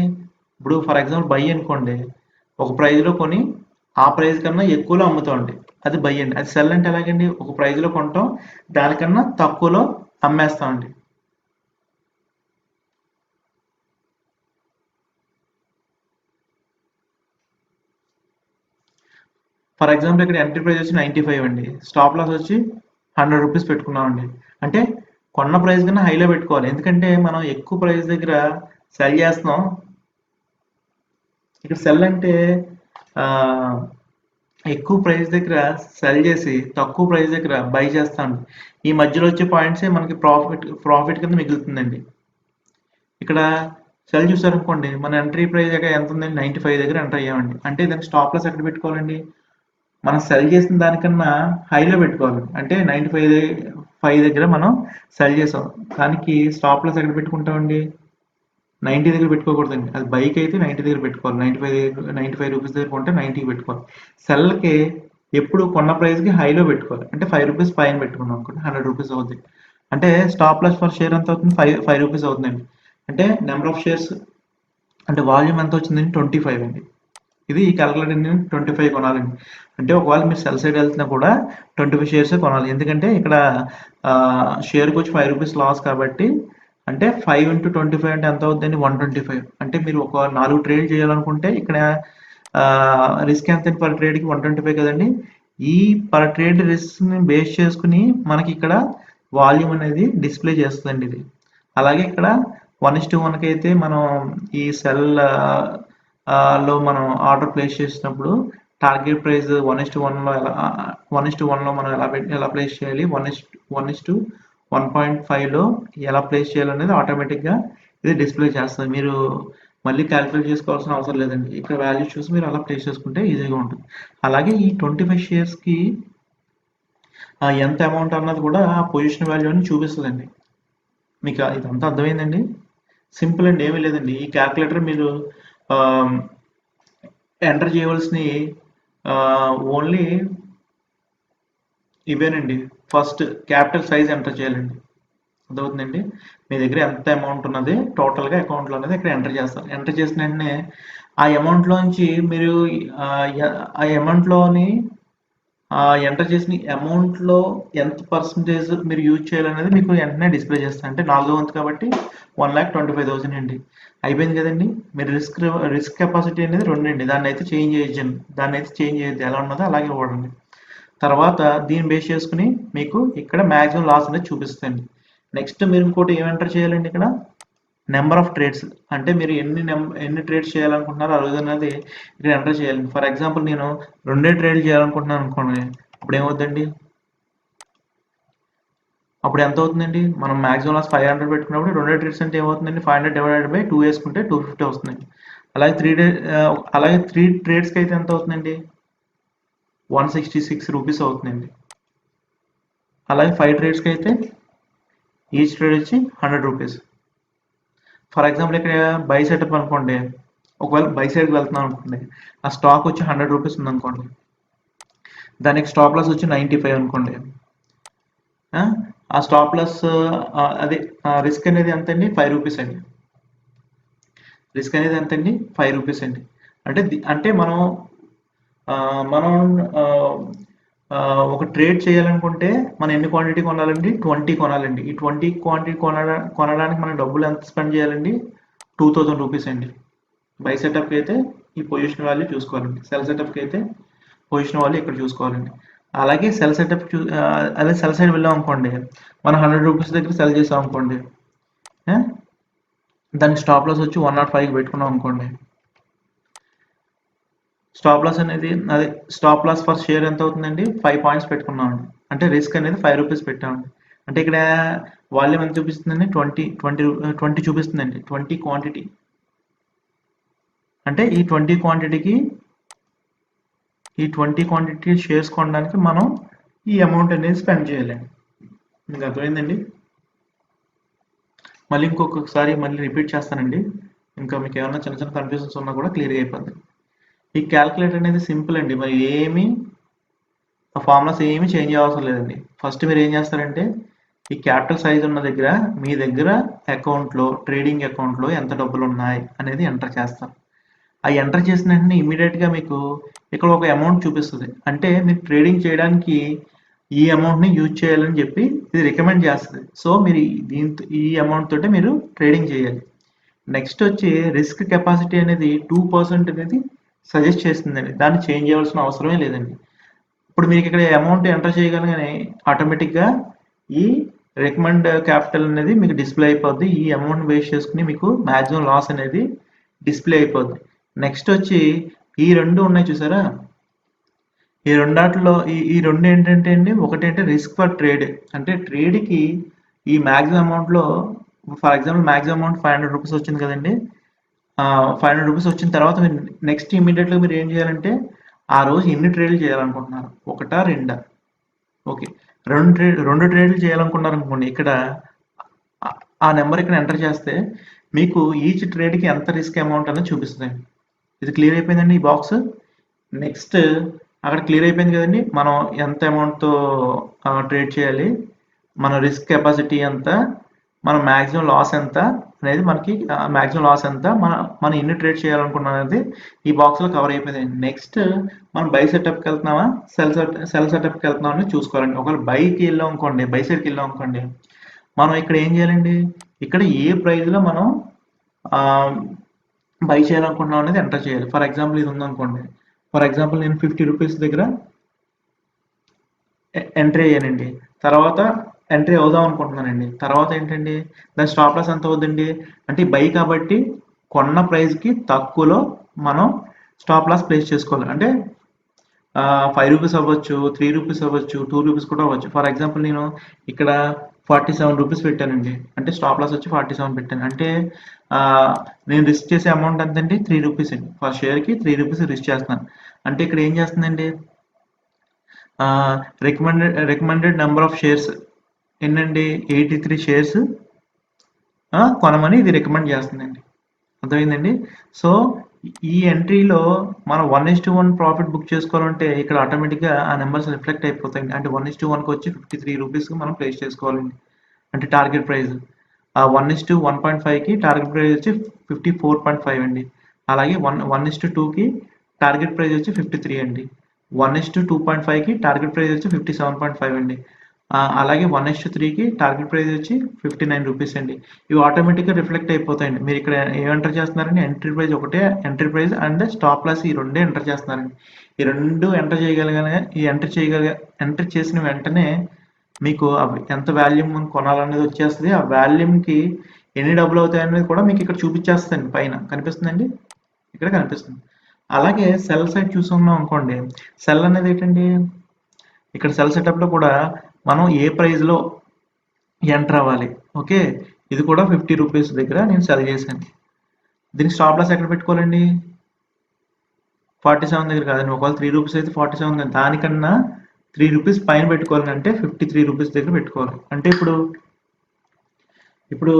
ఇప్పుడు ఫర్ ఎగ్జాంపుల్ బై అనుకోండి, ఒక ప్రైజ్లో కొని ఆ ప్రైజ్ కన్నా ఎక్కువలో అమ్ముతామండి, అది బై అండి. అది సెల్ అంటే ఎలాగండి, ఒక ప్రైజ్లో కొంటాం దానికన్నా తక్కువలో అమ్మేస్తామండి. ఫర్ ఎగ్జాంపుల్ ఇక్కడ ఎంట్రీ ప్రైస్ వచ్చి 95 అండి, స్టాప్ లాస్ వచ్చి 100 రూపీస్ పెట్టుకున్నామండి. అంటే కొన్న ప్రైస్ కన్నా హైలో పెట్టుకోవాలి, ఎందుకంటే మనం ఎక్కువ ప్రైస్ దగ్గర సెల్ చేస్తున్నాం. ఇక్కడ సెల్ అంటే ఎక్కువ ప్రైస్ దగ్గర సెల్ చేసి తక్కువ ప్రైస్ దగ్గర బై చేస్తాను. ఈ మధ్యలో వచ్చే పాయింట్సే మనకి ప్రాఫిట్ కింద మిగులుతుందండి. ఇక్కడ సెల్ చూసారనుకోండి, మన ఎంట్రీ ప్రైస్ దగ్గర ఎంత ఉందండి, 95 దగ్గర ఎంటర్ అయ్యామండి. అంటే దానికి స్టాప్ లాస్ ఎక్కడ పెట్టుకోవాలండి, మనం సెల్ చేసిన దానికన్నా హైలో పెట్టుకోవాలి. అంటే 95 దగ్గర మనం సెల్ చేసాం, దానికి స్టాప్ లాస్ ఎక్కడ పెట్టుకుంటామండి, 90 దగ్గర పెట్టుకోకూడదండి. అది బైక్ అయితే 90 దగ్గర పెట్టుకోవాలి. 95 రూపీస్ దగ్గర కొంటే 90కి పెట్టుకోవాలి. సెల్కి ఎప్పుడు కొన్న ప్రైస్కి హైలో పెట్టుకోవాలి. అంటే 5 రూపీస్ పైన పెట్టుకున్నాం అనుకోండి, 100 రూపీస్ అవుతుంది. అంటే స్టాప్ లాస్ ఫర్ షేర్ ఎంత అవుతుంది, 5 రూపీస్ అవుతుందండి. అంటే నెంబర్ ఆఫ్ షేర్స్ అంటే వాల్యూమ్ ఎంత వచ్చిందండి, 25 అండి. ఇది ఈ క్యాలిక్యులేటర్ 25 కొనాలండి. అంటే ఒకవేళ మీరు సెల్ సైడ్ వెళ్తున్నా కూడా 25 షేర్స్ కొనాలి, ఎందుకంటే ఇక్కడ షేర్కి వచ్చి 5 రూపీస్ లాస్ కాబట్టి. అంటే 5 × 25 అంటే ఎంత అవుతుందండి, 125. అంటే మీరు ఒక 4 ట్రేడ్ చేయాలనుకుంటే ఇక్కడ రిస్క్ ఎంత పర్ ట్రేడ్కి, 125 కదండి. ఈ పర్ ట్రేడ్ రిస్క్ని బేస్ చేసుకుని మనకి ఇక్కడ వాల్యూమ్ అనేది డిస్ప్లే చేస్తుందండి ఇది. అలాగే ఇక్కడ 1:1కి అయితే మనం ఈ సెల్ లో మనం ఆర్డర్ ప్లేస్ చేసినప్పుడు టార్గెట్ ప్రైస్ 1:1లో మనం ఎలా ప్లేస్ చేయాలి, 1:1.5లో ఎలా ప్లేస్ చేయాలనేది ఆటోమేటిక్గా ఇది డిస్ప్లే చేస్తుంది. మీరు మళ్ళీ క్యాలిక్యులేట్ చేసుకోవాల్సిన అవసరం లేదండి. ఇక్కడ వాల్యూ చూసి మీరు అలా ప్లేస్ చేసుకుంటే ఈజీగా ఉంటుంది. అలాగే ఈ 25 షేర్స్కి ఎంత అమౌంట్ అన్నది కూడా ఆ పొజిషన్ వాల్యూ అని చూపిస్తుందండి. మీకు ఇదంతా అర్థమైందండి. సింపుల్ అండి, ఏమీ లేదండి. ఈ క్యాలిక్యులేటర్ మీరు ఎంటర్ చేయవలసినవి ఓన్లీ ఇవేనండి. ఫస్ట్ క్యాపిటల్ సైజ్ ఎంటర్ చేయాలండి, అర్థమవుతుందండి. మీ దగ్గర ఎంత అమౌంట్ ఉన్నది టోటల్గా అకౌంట్లో అనేది ఇక్కడ ఎంటర్ చేస్తారు. ఎంటర్ చేసిన వెంటనే ఆ అమౌంట్లోంచి మీరు ఆ అమౌంట్లోని ఎంటర్ చేసిన అమౌంట్లో ఎంత పర్సంటేజ్ మీరు యూజ్ చేయాలనేది మీకు వెంటనే డిస్ప్లే చేస్తారు. అంటే 4వ వంతు కాబట్టి 1,25,000 అండి. అయిపోయింది కదండి. మీరు రిస్క్ కెపాసిటీ అనేది 2 అండి. దాన్ని అయితే చేంజ్ చేయొద్దు, ఎలా ఉన్నదో అలాగే వాడండి. తర్వాత దీన్ని బేస్ చేసుకుని మీకు ఇక్కడ మ్యాక్సిమం లాస్ అనేది చూపిస్తుంది. నెక్స్ట్ మీరు ఇంకోటి ఏం ఎంటర్ చేయాలండి, ఇక్కడ నెంబర్ ఆఫ్ ట్రేడ్స్, అంటే మీరు ఎన్ని ట్రేడ్స్ చేయాలనుకుంటున్నారో అన్నది ఇక్కడ ఎంటర్ చేయాలి. ఫర్ ఎగ్జాంపుల్ నేను 2 ట్రేడ్లు చేయాలనుకుంటున్నాను అనుకోండి, అప్పుడు ఏమవుతుందండి, అప్పుడు ఎంత అవుతుందండి, మనం మాక్సిమం లాస్ 500 పెట్టుకున్నప్పుడు 2 ట్రేడ్స్ అంటే ఏమవుతుందండి, 500 డివైడెడ్ బై 2 వేసుకుంటే 250 వస్తుందండి. అలాగే 3 ట్రేడ్స్కి అయితే ఎంత అవుతుందండి, 166 రూపీస్ అవుతుందండి. అలాగే 5 ట్రేడ్స్కి అయితే ఈచ్ ట్రేడ్ వచ్చి 100 రూపీస్. ఫర్ ఎగ్జాంపుల్ ఇక్కడ బై సెటప్ అనుకోండి, ఒకవేళ బై సైడ్కి వెళ్తున్నాం అనుకోండి, ఆ స్టాక్ వచ్చి 100 రూపీస్ ఉందనుకోండి, దానికి స్టాప్ లాస్ వచ్చి 95 అనుకోండి. ఆ స్టాప్ లాస్ అదే రిస్క్ అనేది ఎంత అండి, 5 రూపీస్ అండి. రిస్క్ అనేది ఎంత అండి, 5 రూపీస్ అండి. అంటే మనం ఒక ట్రేడ్ చేయాలనుకుంటే మనం ఎన్ని క్వాంటిటీ కొనాలండి, 20 కొనాలండి. ఈ 20 క్వాంటిటీ కొనడానికి మనం డబ్బులు ఎంత స్పెండ్ చేయాలండి, 2000 రూపీస్ అండి. బై సెటప్కి అయితే ఈ పొజిషన్ వాల్యూ చూసుకోవాలండి, సెల్ సెటప్కి అయితే పొజిషన్ వాల్యూ ఇక్కడ చూసుకోవాలండి. అలాగే సెల్ సెటప్ అదే సెల్ సైడ్ వెళ్ళాం అనుకోండి, మనం 100 రూపీస్ దగ్గర సెల్ చేసాం అనుకోండి, ఆ, దానికి స్టాప్ లాస్ వచ్చి 105కి పెట్టుకున్నాం అనుకోండి. స్టాప్ లాస్ అనేది అదే స్టాప్ లాస్ ఫర్ షేర్ ఎంత అవుతుందండి, 5 పాయింట్స్ పెట్టుకున్నామండి. అంటే రిస్క్ అనేది 5 రూపీస్ పెట్టామండి. అంటే ఇక్కడ వాల్యూమ్ ఎంత చూపిస్తుందండి, 20 చూపిస్తుందండి, 20 క్వాంటిటీ. అంటే ఈ 20 క్వాంటిటీ షేర్స్ కొనడానికి మనం ఈ అమౌంట్ అనేది స్పెండ్ చేయాలండి. మీకు అర్థమైందండి? మళ్ళీ ఇంకొకసారి మళ్ళీ రిపీట్ చేస్తానండి. ఇంకా మీకు ఏమైనా చిన్న చిన్న కన్ఫ్యూజన్స్ ఉన్నా కూడా క్లియర్ అయిపోద్ది. ఈ క్యాల్కులేటర్ అనేది సింపుల్ అండి. మరి ఆ ఫార్ములాస్ ఏమీ చేంజ్ అవసరం లేదండి. ఫస్ట్ మీరు ఏం చేస్తారంటే, ఈ క్యాపిటల్ సైజ్ ఉన్న దగ్గర మీ దగ్గర అకౌంట్లో, ట్రేడింగ్ అకౌంట్లో ఎంత డబ్బులు ఉన్నాయి అనేది ఎంటర్ చేస్తారు. ఆ ఎంటర్ చేసిన వెంటనే ఇమీడియట్గా మీకు ఇక్కడ ఒక అమౌంట్ చూపిస్తుంది. అంటే మీరు ట్రేడింగ్ చేయడానికి ఈ అమౌంట్ని యూజ్ చేయాలని చెప్పి ఇది రికమెండ్ చేస్తుంది. సో మీరు ఈ అమౌంట్ తోటే మీరు ట్రేడింగ్ చేయాలి. నెక్స్ట్ వచ్చి రిస్క్ కెపాసిటీ అనేది 2% అనేది సజెస్ట్ చేస్తుందండి. దాన్ని చేంజ్ చేయాల్సిన అవసరమే లేదండి. ఇప్పుడు మీకు ఇక్కడ అమౌంట్ ఎంటర్ చేయగలగానే ఆటోమేటిక్గా ఈ రికమెండ్ క్యాపిటల్ అనేది మీకు డిస్ప్లే అయిపోద్ది. ఈ అమౌంట్ బేస్ చేసుకుని మీకు మ్యాక్సిమం లాస్ అనేది డిస్ప్లే అయిపోద్ది. నెక్స్ట్ వచ్చి ఈ రెండు ఉన్నాయి చూసారా, ఈ రెండాటిలో ఈ రెండు ఏంటంటే అండి, ఒకటంటే రిస్క్ ఫర్ ట్రేడ్. అంటే ట్రేడ్కి ఈ మ్యాక్సిమం అమౌంట్లో, for example maximum amount 500 rupees వచ్చింది కదండి. 500 రూపీస్ వచ్చిన తర్వాత మీరు నెక్స్ట్ ఇమీడియట్గా మీరు ఏం చేయాలంటే, ఆ రోజు ఎన్ని ట్రేడ్లు చేయాలనుకుంటున్నారు, ఒకటా రెండా? ఓకే, రెండు ట్రేడ్లు చేయాలనుకున్నారు అనుకోండి. ఇక్కడ ఆ నెంబర్ ఇక్కడ ఎంటర్ చేస్తే మీకు ఈచ్ ట్రేడ్కి ఎంత రిస్క్ అమౌంట్ అనేది చూపిస్తుంది. ఇది క్లియర్ అయిపోయిందండి ఈ బాక్స్. నెక్స్ట్ అక్కడ క్లియర్ అయిపోయింది కదండి, మనం ఎంత అమౌంట్తో ట్రేడ్ చేయాలి, మన రిస్క్ కెపాసిటీ ఎంత, మన మ్యాక్సిమం లాస్ ఎంత అనేది, మనకి మ్యాక్సిమం లాస్ ఎంత, మనం ఎన్ని ట్రేడ్ చేయాలనుకున్నాం అనేది ఈ బాక్స్లో కవర్ అయిపోయింది. నెక్స్ట్ మనం బై సెటప్కి వెళ్తున్నామా, సెల్ సెటప్కి వెళ్తున్నామా అని చూసుకోవాలండి. ఒకవేళ బైకి వెళ్ళాం అనుకోండి, బై సైడ్కి వెళ్ళాం అనుకోండి, మనం ఇక్కడ ఏం చేయాలండి, ఇక్కడ ఏ ప్రైస్లో మనం బై చేయాలనుకుంటున్నాం అనేది ఎంటర్ చేయాలి. ఫర్ ఎగ్జాంపుల్ ఇది ఉందనుకోండి, ఫర్ ఎగ్జాంపుల్ నేను 50 రూపీస్ దగ్గర ఎంట్రీ అయ్యానండి. తర్వాత ఎంట్రీ అవుదాం అనుకుంటున్నానండి. తర్వాత ఏంటండి, దాని స్టాప్ లాస్ ఎంత అవుద్దండి, అంటే బై కాబట్టి కొన్న ప్రైస్కి తక్కువలో మనం స్టాప్ లాస్ ప్లేస్ చేసుకోవాలి. అంటే 5 రూపీస్ అవ్వచ్చు, 3 రూపీస్ అవ్వచ్చు, 2 రూపీస్ కూడా అవ్వచ్చు. ఫర్ ఎగ్జాంపుల్ నేను ఇక్కడ 47 రూపీస్ పెట్టానండి. అంటే స్టాప్ లాస్ వచ్చి 47 పెట్టాను. అంటే నేను రిస్క్ చేసే అమౌంట్ ఎంతండి, 3 రూపీస్ అండి. ఫర్ షేర్కి 3 రూపీస్ రిస్క్ చేస్తున్నాను. అంటే ఇక్కడ ఏం చేస్తుందండి, రికమెండెడ్ నెంబర్ ఆఫ్ షేర్స్ ఏంటండి, 83 షేర్స్ కొనమని ఇది రికమెండ్ చేస్తుందండి. అర్థమైందండి? సో ఈ ఎంట్రీలో మనం 1:1 ప్రాఫిట్ బుక్ చేసుకోవాలంటే ఇక్కడ ఆటోమేటిక్గా ఆ నెంబర్స్ రిఫ్లెక్ట్ అయిపోతాయండి. అంటే 1:1కి వచ్చి 53 రూపీస్కి మనం ప్లేస్ చేసుకోవాలండి, అంటే టార్గెట్ ప్రైస్. ఆ 1:1.5కి టార్గెట్ ప్రైస్ వచ్చి 54.5 అండి. అలాగే 1:2కి టార్గెట్ ప్రైస్ వచ్చి 53 అండి. 1:2.5కి టార్గెట్ ప్రైస్ వచ్చి 57.5 అండి. అలాగే 1:3కి టార్గెట్ ప్రైస్ వచ్చి 59 రూపీస్ అండి. ఇవి ఆటోమేటిక్గా రిఫ్లెక్ట్ అయిపోతాయండి. మీరు ఇక్కడ ఏం ఎంటర్ చేస్తున్నారండి, ఎంట్రీ ప్రైస్ ఒకటే, entry price and stop loss ఈ రెండే ఎంటర్ చేస్తున్నారండి. ఈ రెండు ఎంటర్ చేయగలగానే ఎంటర్ చేసిన వెంటనే మీకు ఎంత వాల్యూమ్ కొనాలనేది వచ్చేస్తుంది. ఆ వాల్యూమ్కి ఎన్ని డబ్బులు అవుతాయి అనేది కూడా మీకు ఇక్కడ చూపించేస్తుంది. పైన కనిపిస్తుందండి, ఇక్కడ కనిపిస్తుంది. అలాగే సెల్ సైడ్ చూసుకున్నాం అనుకోండి, సెల్ అనేది ఏంటండి, ఇక్కడ సెల్ సెటప్లో కూడా మనం ఏ ప్రైస్లో ఎంటర్ అవ్వాలి. ఓకే, ఇది కూడా 50 రూపీస్ దగ్గర నేను సెల్ చేశాను. దీనికి స్టాప్ లాస్ ఎక్కడ పెట్టుకోవాలండి, 47 దగ్గర కాదండి. ఒకవేళ 3 రూపీస్ అయితే 47, దానికన్నా 3 రూపీస్ పైన పెట్టుకోవాలి. అంటే 53 రూపీస్ దగ్గర పెట్టుకోవాలి. అంటే ఇప్పుడు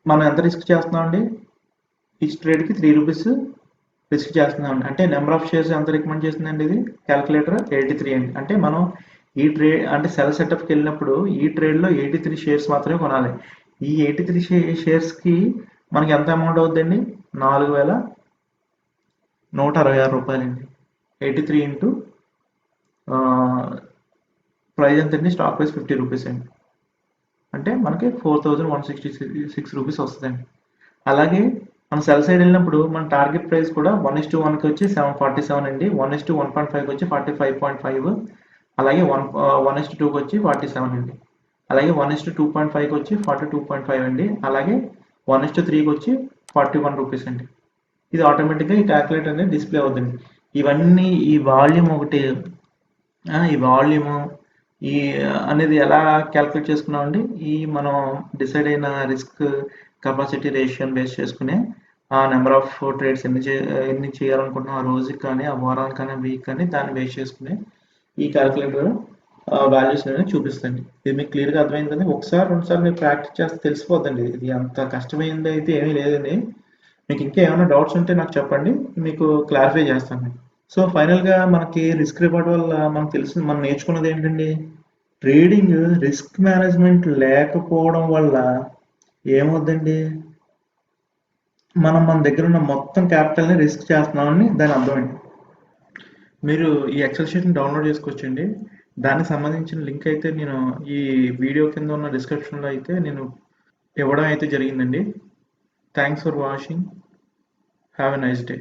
మనం ఎంత రిస్క్ చేస్తున్నామండి, ఈచ్ ట్రేడ్కి 3 రూపీస్ రిస్క్ చేస్తున్నామండి. అంటే నెంబర్ ఆఫ్ షేర్స్ ఎంత రికమెండ్ చేస్తుందండి ఇది క్యాలిక్యులేటర్, 83 అండి. అంటే మనం ఈ ట్రేడ్ అంటే సెల్ సెటప్కి వెళ్ళినప్పుడు ఈ ట్రేడ్లో 83 షేర్స్ మాత్రమే కొనాలి. ఈ 83 షేర్స్కి మనకి ఎంత అమౌంట్ అవుతుందండి, 4,166 రూపాయలండి. 83 ఇంటూ ప్రైస్ ఎంతండి, స్టాక్ ప్రైస్ 50 రూపీస్ అండి. అంటే మనకి 4,166 రూపీస్ వస్తుందండి. అలాగే మనం సెల్ సైడ్ వెళ్ళినప్పుడు మన టార్గెట్ ప్రైస్ కూడా 1:1కి వచ్చి 747 అండి, 1:1.5కి వచ్చి 45.5, అలాగే 1:2కి వచ్చి 47 అండి, అలాగే 1:2.5కి వచ్చి 42.5 అండి, అలాగే 1:3కి వచ్చి 41 రూపీస్ అండి. ఇది ఆటోమేటిక్గా ఈ క్యాల్కులేటర్ అనేది డిస్ప్లే అవుతుంది. ఇవన్నీ ఈ వాల్యూమ్ ఒకటి, ఈ వాల్యూము ఈ అనేది ఎలా క్యాల్కులేట్ చేసుకున్నామండి, ఈ మనం డిసైడ్ అయిన రిస్క్ కెపాసిటీ రేషియోని బేస్ చేసుకునే ఆ నెంబర్ ఆఫ్ ట్రేడ్స్ ఎన్ని చేయాలనుకుంటున్నాం ఆ రోజుకి కానీ, ఆ వారానికి కానీ, వీక్ కానీ, దాన్ని బేస్ చేసుకుని ఈ క్యాల్కులేటర్ వాల్యూస్ అనేది చూపిస్తుంది. ఇది మీకు క్లియర్గా అర్థమైంది కదా. ఒకసారి రెండుసార్లు మీరు ప్రాక్టీస్ చేస్తే తెలిసిపోద్దండి. ఇది అంత కష్టమైంది అయితే ఏమీ లేదండి. మీకు ఇంకా ఏమైనా డౌట్స్ ఉంటే నాకు చెప్పండి, మీకు క్లారిఫై చేస్తాను. సో ఫైనల్గా మనకి రిస్క్ రివార్డ్ వల్ల మనకు తెలిసింది, మనం నేర్చుకున్నది ఏంటండి, ట్రేడింగ్ రిస్క్ మేనేజ్మెంట్ లేకపోవడం వల్ల ఏమవుద్దండి, మనం మన దగ్గర ఉన్న మొత్తం క్యాపిటల్ని రిస్క్ చేస్తున్నామని దాని అర్థమండి. మీరు ఈ ఎక్సెల్ షీట్ని డౌన్లోడ్ చేసుకోవచ్చండి. దానికి సంబంధించిన లింక్ అయితే నేను ఈ వీడియో కింద ఉన్న డిస్క్రిప్షన్లో అయితే నేను ఇవ్వడం అయితే జరిగిందండి. Thanks for watching. Have a nice day.